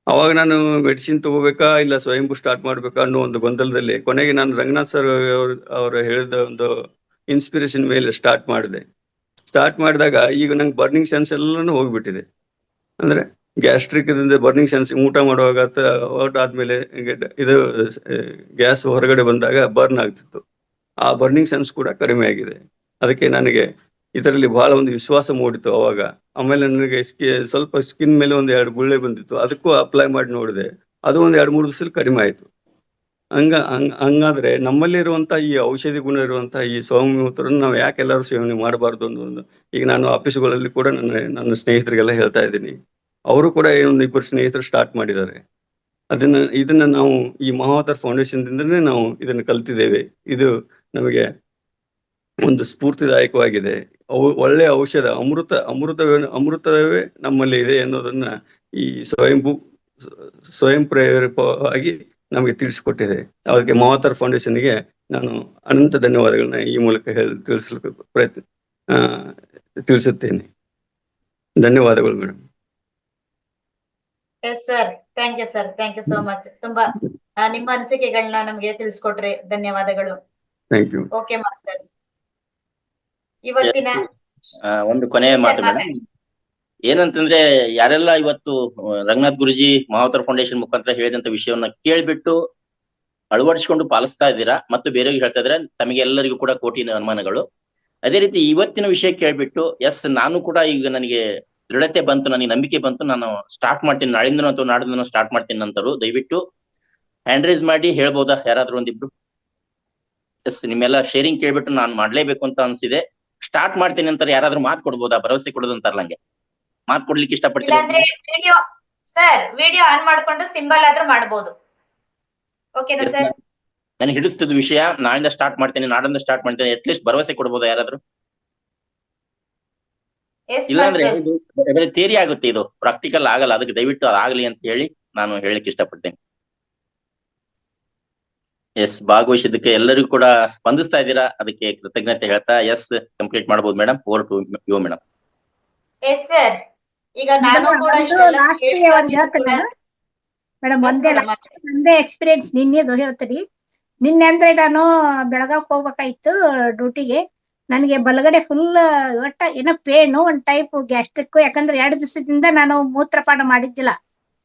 ಅವಾಗ ನಾನು ಮೆಡಿಸಿನ್ ತಗೋಬೇಕಾ ಇಲ್ಲ ಸ್ವಯಂಭೂ ಸ್ಟಾರ್ಟ್ ಮಾಡ್ಬೇಕಾ ಅನ್ನೋ ಒಂದು ಗೊಂದಲದಲ್ಲಿ ಕೊನೆಗೆ ನಾನು ರಂಗನಾಥ್ ಸರ್ ಅವರು ಹೇಳಿದ ಒಂದು ಇನ್ಸ್ಪಿರೇಷನ್ ಮೇಲೆ ಸ್ಟಾರ್ಟ್ ಮಾಡಿದೆ. ಸ್ಟಾರ್ಟ್ ಮಾಡಿದಾಗ ಈಗ ನಂಗೆ ಬರ್ನಿಂಗ್ ಸೆನ್ಸ್ ಎಲ್ಲಾನು ಹೋಗ್ಬಿಟ್ಟಿದೆ. ಅಂದ್ರೆ ಗ್ಯಾಸ್ಟ್ರಿಕ್ ದಿಂದ ಬರ್ನಿಂಗ್ ಸೆನ್ಸ್, ಊಟ ಮಾಡುವಾಗ ಹೊರಟಾದ್ಮೇಲೆ ಇದು ಗ್ಯಾಸ್ ಹೊರಗಡೆ ಬಂದಾಗ ಬರ್ನ್ ಆಗ್ತಿತ್ತು. ಆ ಬರ್ನಿಂಗ್ ಸೆನ್ಸ್ ಕೂಡ ಕಡಿಮೆ ಆಗಿದೆ. ಅದಕ್ಕೆ ನನಗೆ ಇದರಲ್ಲಿ ಬಹಳ ಒಂದು ವಿಶ್ವಾಸ ಮೂಡಿತು ಅವಾಗ. ಆಮೇಲೆ ನನಗೆ ಸ್ವಲ್ಪ ಸ್ಕಿನ್ ಮೇಲೆ 1-2 ಗುಳ್ಳೆ ಬಂದಿತ್ತು, ಅದಕ್ಕೂ ಅಪ್ಲೈ ಮಾಡಿ ನೋಡಿದೆ. ಅದು 1-2-3 ದಿವಸದಲ್ಲಿ ಕಡಿಮೆ ಆಯ್ತು. ಹಂಗಾದ್ರೆ ನಮ್ಮಲ್ಲಿ ಇರುವಂತ ಈ ಔಷಧಿ ಗುಣ ಇರುವಂತ ಈ ಸೌಮ್ಯೂತ್ರನ ನಾವು ಯಾಕೆ ಎಲ್ಲರೂ ಸೇವನೆ ಮಾಡಬಾರ್ದು ಅನ್ನೋದು ಈಗ ನಾನು ಆಫೀಸ್ಗಳಲ್ಲಿ ಕೂಡ ನನ್ನ ಸ್ನೇಹಿತರಿಗೆಲ್ಲ ಹೇಳ್ತಾ ಇದ್ದೀನಿ. ಅವರು ಕೂಡ 1-2 ಸ್ನೇಹಿತರು ಸ್ಟಾರ್ಟ್ ಮಾಡಿದ್ದಾರೆ. ಇದನ್ನ ನಾವು ಈ ಮಹಾವತಾರ್ ಫೌಂಡೇಶನ್ ದಿಂದನೇ ನಾವು ಇದನ್ನ ಕಲ್ತಿದ್ದೇವೆ. ಇದು ನಮಗೆ ಒಂದು ಸ್ಫೂರ್ತಿದಾಯಕವಾಗಿದೆ. ಒಳ್ಳೆ ಔಷಧ, ಅಮೃತವೇ ನಮ್ಮಲ್ಲಿ ಇದೆ ಅನ್ನೋದನ್ನ ಈ ಸ್ವಯಂ ಪ್ರೇರಿತವಾಗಿ ನಮಗೆ ತಿಳಿಸಿಕೊಟ್ಟಿದೆ. ಅದಕ್ಕೆ ಮಹಾವತಾರ್ ಫೌಂಡೇಶನ್ಗೆ ನಾನು ಅನಂತ ಧನ್ಯವಾದಗಳನ್ನ ಈ ಮೂಲಕ ತಿಳಿಸುತ್ತೇನೆ. ಧನ್ಯವಾದಗಳು madam. Yes sir, thank you sir, thank you so much. ತುಂಬಾ ನಿಮ್ಮ ಅನಿಸಿಕೆಗಳನ್ನ ನಮ್ಗೆ ತಿಳಿಸ್ಕೊಟ್ರೆ ಧನ್ಯವಾದಗಳು. Thank you. ಓಕೆ ಮಾಸ್ಟರ್ಸ್, ಇವತ್ತಿನ ಒಂದು ಕೊನೆಯ ಮಾತು ಮೇಡಮ್, ಏನಂತಂದ್ರೆ ಯಾರೆಲ್ಲ ಇವತ್ತು ರಂಗನಾಥ್ ಗುರುಜಿ ಮಹಾವತಾರ್ ಫೌಂಡೇಶನ್ ಮುಖಾಂತರ ಹೇಳಿದಂತ ವಿಷಯವನ್ನ ಕೇಳ್ಬಿಟ್ಟು ಅಳವಡಿಸಿಕೊಂಡು ಪಾಲಿಸ್ತಾ ಇದ್ದೀರಾ ಮತ್ತು ಬೇರೆಯವ್ರಿಗೆ ಹೇಳ್ತಾ ಇದ್ರೆ, ತಮಗೆ ಎಲ್ಲರಿಗೂ ಕೂಡ ಕೋಟಿ ಅನುಮಾನಗಳು. ಅದೇ ರೀತಿ ಇವತ್ತಿನ ವಿಷಯ ಕೇಳ್ಬಿಟ್ಟು ಎಸ್ ನಾನು ಕೂಡ ಈಗ ನನಗೆ ದೃಢತೆ ಬಂತು, ನನಗೆ ನಂಬಿಕೆ ಬಂತು, ನಾನು ಸ್ಟಾರ್ಟ್ ಮಾಡ್ತೀನಿ, ನಾಳಿಂದನೂ ಅಥವಾ ನಾಡಿಂದನೂ ಸ್ಟಾರ್ಟ್ ಮಾಡ್ತೀನಿ ನಂತರು ದಯವಿಟ್ಟು ಹ್ಯಾಂಡ್ ರೈಸ್ ಮಾಡಿ ಹೇಳ್ಬೋದಾ ಯಾರಾದ್ರೂ ಒಂದಿಬ್ರು? ಎಸ್, ನಿಮ್ಮೆಲ್ಲ ಶೇರಿಂಗ್ ಕೇಳ್ಬಿಟ್ಟು ನಾನು ಮಾಡ್ಲೇಬೇಕು ಅಂತ ಅನ್ಸಿದೆ. ಸ್ಟಾರ್ಟ್ ಮಾಡ್ತೀನಿ ಅಂತಾರೆ, ಯಾರಾದ್ರೂ ಮಾತು ಕೊಡ್ಬೋದಾ? ಭರವಸೆ ಕೊಡೋದು ಅಂತಾರಲ್ಲ, ಹಂಗೆ ಮಾತು ಕೊಡ್ಲಿಕ್ಕೆ ಇಷ್ಟಪಡ್ತೀನಿ. ಇಲ್ಲಾಂದ್ರೆ ವಿಡಿಯೋ ಸರ್ ವಿಡಿಯೋ ಆನ್ ಮಾಡ್ಕೊಂಡು ಸಿಂಬಲ್ ಆದ್ರೂ ಮಾಡ್ಬೋದು. ಓಕೆನಾ ಸರ್? ನನಗೆ ಹಿಡಿಸ್ತದ ವಿಷಯ, ನಾಳಿಂದ ಸ್ಟಾರ್ಟ್ ಮಾಡ್ತೇನೆ, ನಾಡಿಂದ ಸ್ಟಾರ್ಟ್ ಮಾಡ್ತೇನೆ, ಅಟ್ಲೀಸ್ಟ್ ಭರವಸೆ ಕೊಡ್ಬೋದಾ ಯಾರಾದ್ರೂ? ಇಲ್ಲಾಂದ್ರೆ ಥಿಯರಿ ಆಗುತ್ತೆ, ಇದು ಪ್ರಾಕ್ಟಿಕಲ್ ಆಗಲ್ಲ. ಅದಕ್ಕೆ ದಯವಿಟ್ಟು ಅದಾಗ್ಲಿ ಅಂತ ಹೇಳಿ ನಾನು ಹೇಳಲಿಕ್ಕೆ ಇಷ್ಟಪಡ್ತೇನೆ. ಎಸ್, ಭಾಗವಹಿಸಿದ್ದಕ್ಕೆ ಎಲ್ಲರಿಗೂ ಕೂಡ ಸ್ಪಂದಿಸ್ತಾ ಇದ್ದೀರಾ, ಅದಕ್ಕೆ ಕೃತಜ್ಞತೆ ಹೇಳ್ತಾ ಎಸ್ ಕಂಪ್ಲೀಟ್ ಮಾಡಬಹುದು madam. Over to you madam. Yes sir, ಈಗ ನಾನು ಕೂಡ ಮೇಡಮ್ ಒಂದೇ ಎಕ್ಸ್ಪೀರಿಯನ್ಸ್ ನಿನ್ನೆದು ಹೇಳ್ತೀನಿ. ನಿನ್ನೆ ಅಂದ್ರೆ ನಾನು ಬೆಳಗಾವ್ ಹೋಗ್ಬೇಕಾಯ್ತು ಡ್ಯೂಟಿಗೆ. ನನಗೆ ಬಲಗಡೆ ಫುಲ್ ಒಟ್ಟ ಏನೋ ಪೇನು, ಒಂದ್ ಟೈಪ್ ಗ್ಯಾಸ್ಟ್ರಿಕ್. ಯಾಕಂದ್ರೆ 2 ದಿವಸದಿಂದ ನಾನು ಮೂತ್ರಪಾನ ಮಾಡಿದ್ದಿಲ್ಲ.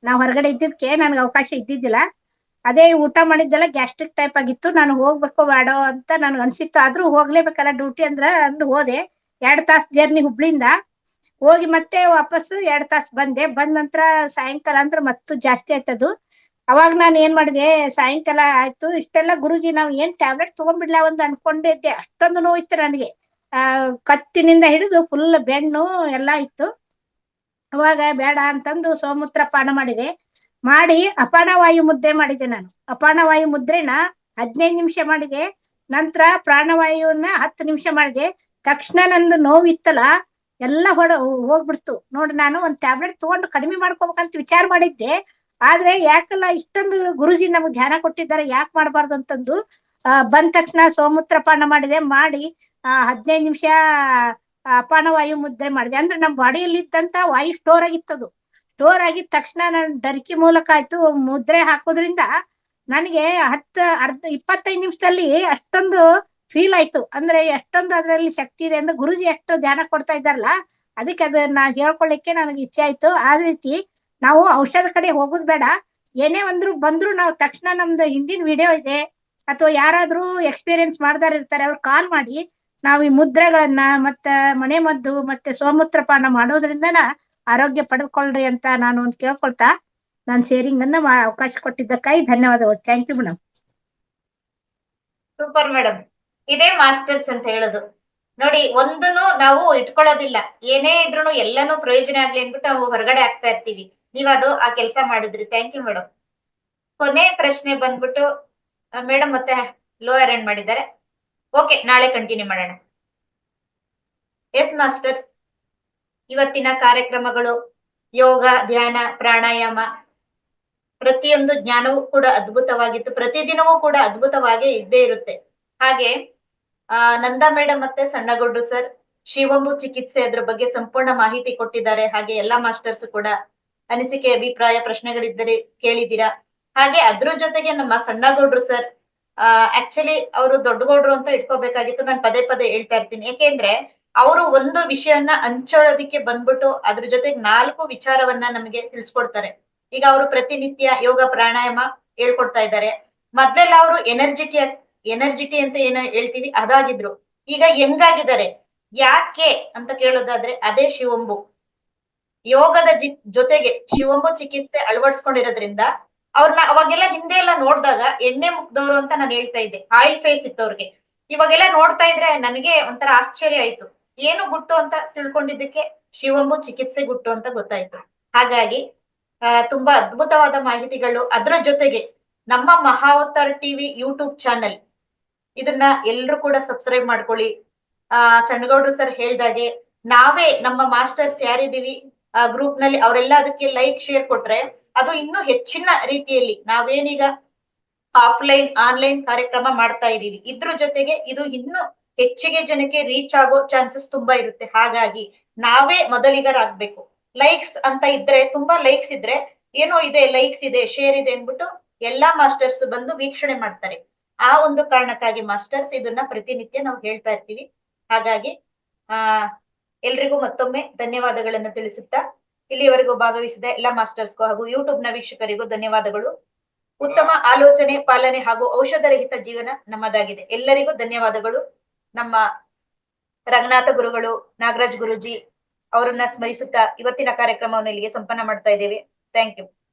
ನಾವು ಹೊರಗಡೆ ಇದ್ದಿದ್ಕೆ ನನ್ಗೆ ಅವಕಾಶ ಇದ್ದಿದ್ದಿಲ್ಲ. ಅದೇ ಊಟ ಮಾಡಿದ್ದೆಲ್ಲ ಗ್ಯಾಸ್ಟ್ರಿಕ್ ಟೈಪ್ ಆಗಿತ್ತು. ನಾನು ಹೋಗ್ಬೇಕು ಬೇಡೋ ಅಂತ ನನ್ಗೆ ಅನ್ಸಿತ್ತು, ಆದ್ರೂ ಹೋಗ್ಲೇಬೇಕಲ್ಲ ಡ್ಯೂಟಿ ಅಂದು ಹೋದೆ. 2 ತಾಸು ಜರ್ನಿ ಹುಬ್ಳಿಂದ ಹೋಗಿ ಮತ್ತೆ ವಾಪಸ್ಸು 2 ತಾಸು ಬಂದೆ. ಬಂದ ನಂತರ ಸಾಯಂಕಾಲ ಅಂದ್ರೆ ಮತ್ತು ಜಾಸ್ತಿ ಆಯ್ತದು. ಅವಾಗ ನಾನು ಏನ್ ಮಾಡಿದೆ, ಸಾಯಂಕಾಲ ಆಯ್ತು ಇಷ್ಟೆಲ್ಲ ಗುರುಜಿ ನಾವು ಏನ್ ಟ್ಯಾಬ್ಲೆಟ್ ತಗೊಂಡ್ಬಿಡ್ಲಾ ಒಂದು ಅನ್ಕೊಂಡಿದ್ದೆ. ಅಷ್ಟೊಂದು ನೋವಿತ್ತು ನನಗೆ. ಕತ್ತಿನಿಂದ ಹಿಡಿದು ಫುಲ್ ಬೆನ್ನು ಎಲ್ಲ ಇತ್ತು. ಅವಾಗ ಬೇಡ ಅಂತಂದು ಸೋಮೂತ್ರ ಪಾನ ಮಾಡಿದೆ. ಮಾಡಿ ಅಪಾನ ವಾಯು ಮುದ್ರೆ ಮಾಡಿದೆ. ನಾನು ಅಪಾನ ವಾಯು ಮುದ್ರೆನ 15 ನಿಮಿಷ ಮಾಡಿದೆ. ನಂತರ ಪ್ರಾಣವಾಯುವನ್ನ 10 ನಿಮಿಷ ಮಾಡಿದೆ. ತಕ್ಷಣ ನಂದು ನೋವಿತ್ತಲ್ಲ ಎಲ್ಲ ಹೋಗ್ಬಿಡ್ತು ನೋಡಿ. ನಾನು ಒಂದ್ ಟ್ಯಾಬ್ಲೆಟ್ ತಗೊಂಡು ಕಡಿಮೆ ಮಾಡ್ಕೋಬೇಕಂತ ವಿಚಾರ ಮಾಡಿದ್ದೆ. ಆದ್ರೆ ಯಾಕಲ್ಲ ಇಷ್ಟೊಂದು ಗುರುಜಿ ನಮ್ಗೆ ಧ್ಯಾನ ಕೊಟ್ಟಿದ್ದಾರೆ, ಯಾಕೆ ಮಾಡಬಾರ್ದು ಅಂತಂದು ಬಂದ ತಕ್ಷಣ ಸೋಮೂತ್ರ ಪಾನ ಮಾಡಿದೆ. ಮಾಡಿ 15 ನಿಮಿಷ ಅಪಾನ ವಾಯು ಮುದ್ರೆ ಮಾಡಿದೆ. ಅಂದ್ರೆ ನಮ್ಮ ಬಾಡಿಯಲ್ಲಿ ಇದ್ದಂತ ವಾಯು ಸ್ಟೋರ್ ಆಗಿತ್ತದು. ಸ್ಟೋರ್ ಆಗಿದ ತಕ್ಷಣ ನಾನು ಡರ್ಕಿ ಮೂಲಕ ಆಯ್ತು ಮುದ್ರೆ ಹಾಕೋದ್ರಿಂದ ನನಗೆ 25 ನಿಮಿಷದಲ್ಲಿ ಅಷ್ಟೊಂದು ಫೀಲ್ ಆಯ್ತು. ಅಂದ್ರೆ ಎಷ್ಟೊಂದು ಅದರಲ್ಲಿ ಶಕ್ತಿ ಇದೆ ಅಂದ್ರೆ ಗುರುಜಿ ಎಷ್ಟು ಧ್ಯಾನ ಕೊಡ್ತಾ ಇದ್ದಾರಲ್ಲ, ಅದಕ್ಕೆ ಅದನ್ನ ಹೇಳ್ಕೊಳ್ಳಿಕ್ಕೆ ನನಗೆ ಇಚ್ಛೆ ಆಯ್ತು. ಆ ರೀತಿ ನಾವು ಔಷಧ ಕಡೆ ಹೋಗುದು ಬೇಡ. ಏನೇ ಬಂದ್ರು ನಾವು ತಕ್ಷಣ ನಮ್ದು ಹಿಂದಿನ ವಿಡಿಯೋ ಇದೆ ಅಥವಾ ಯಾರಾದ್ರೂ ಎಕ್ಸ್ಪೀರಿಯನ್ಸ್ ಮಾಡ್ದಾರ ಇರ್ತಾರೆ, ಅವ್ರು ಕಾಲ್ ಮಾಡಿ ನಾವು ಈ ಮುದ್ರೆಗಳನ್ನ ಮತ್ತೆ ಮನೆ ಮದ್ದು ಮತ್ತೆ ಸೋಮೂತ್ರ ಪಾನ ಮಾಡೋದ್ರಿಂದ ಆರೋಗ್ಯ ಪಡೆದುಕೊಳ್ಳ್ರಿ ಅಂತ ನಾನು ಒಂದು ಕೇಳ್ಕೊಳ್ತಾ ನಾನು ಶೇರಿಂಗ್ ಅನ್ನ ಅವಕಾಶ ಕೊಟ್ಟಿದ್ದಕ್ಕಾಗಿ ಧನ್ಯವಾದಗಳು. Thank you madam. Super madam, ಇದೇ ಮಾಸ್ಟರ್ಸ್ ಅಂತ ಹೇಳೋದು ನೋಡಿ. ಒಂದನ್ನು ನಾವು ಇಟ್ಕೊಳ್ಳೋದಿಲ್ಲ, ಏನೇ ಇದ್ರು ಎಲ್ಲಾನು ಪ್ರಯೋಜನ ಆಗ್ಲಿ ಅಂದ್ಬಿಟ್ಟು ನಾವು ಹೊರಗಡೆ ಆಗ್ತಾ ಇರ್ತೀವಿ. ನೀವ್ ಅದು ಆ ಕೆಲಸ ಮಾಡಿದ್ರಿ. Thank you madam. ಕೊನೆ ಪ್ರಶ್ನೆ ಬಂದ್ಬಿಟ್ಟು ಮೇಡಮ್ ಮತ್ತೆ ಲೋ ಅರೇಂಜ್ ಮಾಡಿದ್ದಾರೆ. ಓಕೆ, ನಾಳೆ ಕಂಟಿನ್ಯೂ ಮಾಡೋಣ. ಎಸ್ ಮಾಸ್ಟರ್ಸ್, ಇವತ್ತಿನ ಕಾರ್ಯಕ್ರಮಗಳು ಯೋಗ, ಧ್ಯಾನ, ಪ್ರಾಣಾಯಾಮ ಪ್ರತಿಯೊಂದು ಜ್ಞಾನವೂ ಕೂಡ ಅದ್ಭುತವಾಗಿತ್ತು. ಪ್ರತಿದಿನವೂ ಕೂಡ ಅದ್ಭುತವಾಗಿ ಇದ್ದೇ ಇರುತ್ತೆ. ಹಾಗೆ ನಂದಾ ಮೇಡಮ್ ಮತ್ತೆ ಸಣ್ಣಗೌಡ್ರು ಸರ್ ಶಿವಂಬು ಚಿಕಿತ್ಸೆ ಅದ್ರ ಬಗ್ಗೆ ಸಂಪೂರ್ಣ ಮಾಹಿತಿ ಕೊಟ್ಟಿದ್ದಾರೆ. ಹಾಗೆ ಎಲ್ಲಾ ಮಾಸ್ಟರ್ಸ್ ಕೂಡ ಅನಿಸಿಕೆ, ಅಭಿಪ್ರಾಯ, ಪ್ರಶ್ನೆಗಳಿದ್ದರೆ ಕೇಳಿದ್ದೀರಾ. ಹಾಗೆ ಅದ್ರ ಜೊತೆಗೆ ನಮ್ಮ ಸಣ್ಣಗೌಡ್ರು ಸರ್ ಆಕ್ಚುಲಿ ಅವರು ದೊಡ್ಡಗೌಡ್ರು ಅಂತ ಇಟ್ಕೋಬೇಕಾಗಿತ್ತು. ನಾನು ಪದೇ ಪದೇ ಹೇಳ್ತಾ ಇರ್ತೀನಿ. ಯಾಕೆಂದ್ರೆ ಅವರು ಒಂದು ವಿಷಯನ್ನ ಹಂಚೋಳೋದಿಕ್ಕೆ ಬಂದ್ಬಿಟ್ಟು ಅದ್ರ ಜೊತೆಗೆ 4 ವಿಚಾರವನ್ನ ನಮಗೆ ತಿಳಿಸ್ಕೊಡ್ತಾರೆ. ಈಗ ಅವರು ಪ್ರತಿನಿತ್ಯ ಯೋಗ, ಪ್ರಾಣಾಯಾಮ ಹೇಳ್ಕೊಡ್ತಾ ಇದ್ದಾರೆ. ಮೊದ್ಲೆಲ್ಲ ಅವರು ಎನರ್ಜಿಟಿ ಅಂತ ಏನ ಹೇಳ್ತೀವಿ ಅದಾಗಿದ್ರು. ಈಗ ಹೆಂಗಾಗಿದ್ದಾರೆ, ಯಾಕೆ ಅಂತ ಕೇಳೋದಾದ್ರೆ ಅದೇ ಶಿವಂಬು ಯೋಗದ ಜೊತೆಗೆ ಶಿವಂಬು ಚಿಕಿತ್ಸೆ ಅಳವಡಿಸ್ಕೊಂಡಿರೋದ್ರಿಂದ ಅವ್ರನ್ನ ಅವಾಗೆಲ್ಲ ಹಿಂದೆ ಎಲ್ಲ ನೋಡಿದಾಗ ಎಣ್ಣೆ ಮುಗ್ದವ್ರು ಅಂತ ನಾನು ಹೇಳ್ತಾ ಇದ್ದೆ. ಆಯಿಲ್ ಫೇಸ್ ಇತ್ತು ಅವ್ರಿಗೆ. ಇವಾಗೆಲ್ಲ ನೋಡ್ತಾ ಇದ್ರೆ ನನಗೆ ಒಂಥರ ಆಶ್ಚರ್ಯ ಆಯ್ತು. ಏನು ಗುಟ್ಟು ಅಂತ ತಿಳ್ಕೊಂಡಿದ್ದಕ್ಕೆ ಶಿವಂಬು ಚಿಕಿತ್ಸೆ ಗುಟ್ಟು ಅಂತ ಗೊತ್ತಾಯ್ತು. ಹಾಗಾಗಿ ತುಂಬಾ ಅದ್ಭುತವಾದ ಮಾಹಿತಿಗಳು. ಅದ್ರ ಜೊತೆಗೆ ನಮ್ಮ ಮಹಾವತಾರ್ ಟಿವಿ ಯೂಟ್ಯೂಬ್ ಚಾನೆಲ್ ಇದನ್ನ ಎಲ್ರು ಕೂಡ ಸಬ್ಸ್ಕ್ರೈಬ್ ಮಾಡ್ಕೊಳ್ಳಿ. ಸಣ್ಣಗೌಡ್ರು ಸರ್ ಹೇಳ್ದಾಗೆ ನಾವೇ ನಮ್ಮ ಮಾಸ್ಟರ್ಸ್ ಯಾರಿದೀವಿ ಗ್ರೂಪ್ ನಲ್ಲಿ ಅವರೆಲ್ಲ ಅದಕ್ಕೆ ಲೈಕ್, ಶೇರ್ ಕೊಟ್ರೆ ಅದು ಇನ್ನೂ ಹೆಚ್ಚಿನ ರೀತಿಯಲ್ಲಿ ನಾವೇನೀಗ ಆಫ್ಲೈನ್, ಆನ್ಲೈನ್ ಕಾರ್ಯಕ್ರಮ ಮಾಡ್ತಾ ಇದೀವಿ. ಇದ್ರ ಜೊತೆಗೆ ಇದು ಇನ್ನೂ ಹೆಚ್ಚಿಗೆ ಜನಕ್ಕೆ ರೀಚ್ ಆಗೋ ಚಾನ್ಸಸ್ ತುಂಬಾ ಇರುತ್ತೆ. ಹಾಗಾಗಿ ನಾವೇ ಮೊದಲಿಗರಾಗ್ಬೇಕು. ಲೈಕ್ಸ್ ಅಂತ ಇದ್ರೆ, ತುಂಬಾ ಲೈಕ್ಸ್ ಇದ್ರೆ ಏನೋ ಇದೆ, ಲೈಕ್ಸ್ ಇದೆ, ಶೇರ್ ಇದೆ ಅನ್ಬಿಟ್ಟು ಎಲ್ಲಾ ಮಾಸ್ಟರ್ಸ್ ಬಂದು ವೀಕ್ಷಣೆ ಮಾಡ್ತಾರೆ. ಆ ಒಂದು ಕಾರಣಕ್ಕಾಗಿ ಮಾಸ್ಟರ್ಸ್ ಇದನ್ನ ಪ್ರತಿನಿತ್ಯ ನಾವು ಹೇಳ್ತಾ ಇರ್ತೀವಿ. ಹಾಗಾಗಿ ಎಲ್ರಿಗೂ ಮತ್ತೊಮ್ಮೆ ಧನ್ಯವಾದಗಳನ್ನು ತಿಳಿಸುತ್ತಾ ಇಲ್ಲಿವರೆಗೂ ಭಾಗವಹಿಸಿದ ಎಲ್ಲಾ ಮಾಸ್ಟರ್ಸ್ಗೂ ಹಾಗೂ ಯೂಟ್ಯೂಬ್ ನ ವೀಕ್ಷಕರಿಗೂ ಧನ್ಯವಾದಗಳು. ಉತ್ತಮ ಆಲೋಚನೆ, ಪಾಲನೆ ಹಾಗೂ ಔಷಧ ರಹಿತ ಜೀವನ ನಮ್ಮದಾಗಿದೆ. ಎಲ್ಲರಿಗೂ ಧನ್ಯವಾದಗಳು. ನಮ್ಮ ರಂಗನಾಥ ಗುರುಗಳು, ನಾಗರಾಜ್ ಗುರುಜಿ ಅವರನ್ನ ಸ್ಮರಿಸುತ್ತಾ ಇವತ್ತಿನ ಕಾರ್ಯಕ್ರಮವನ್ನು ಇಲ್ಲಿಗೆ ಸಂಪನ್ನ ಮಾಡ್ತಾ ಇದ್ದೇವೆ. Thank you.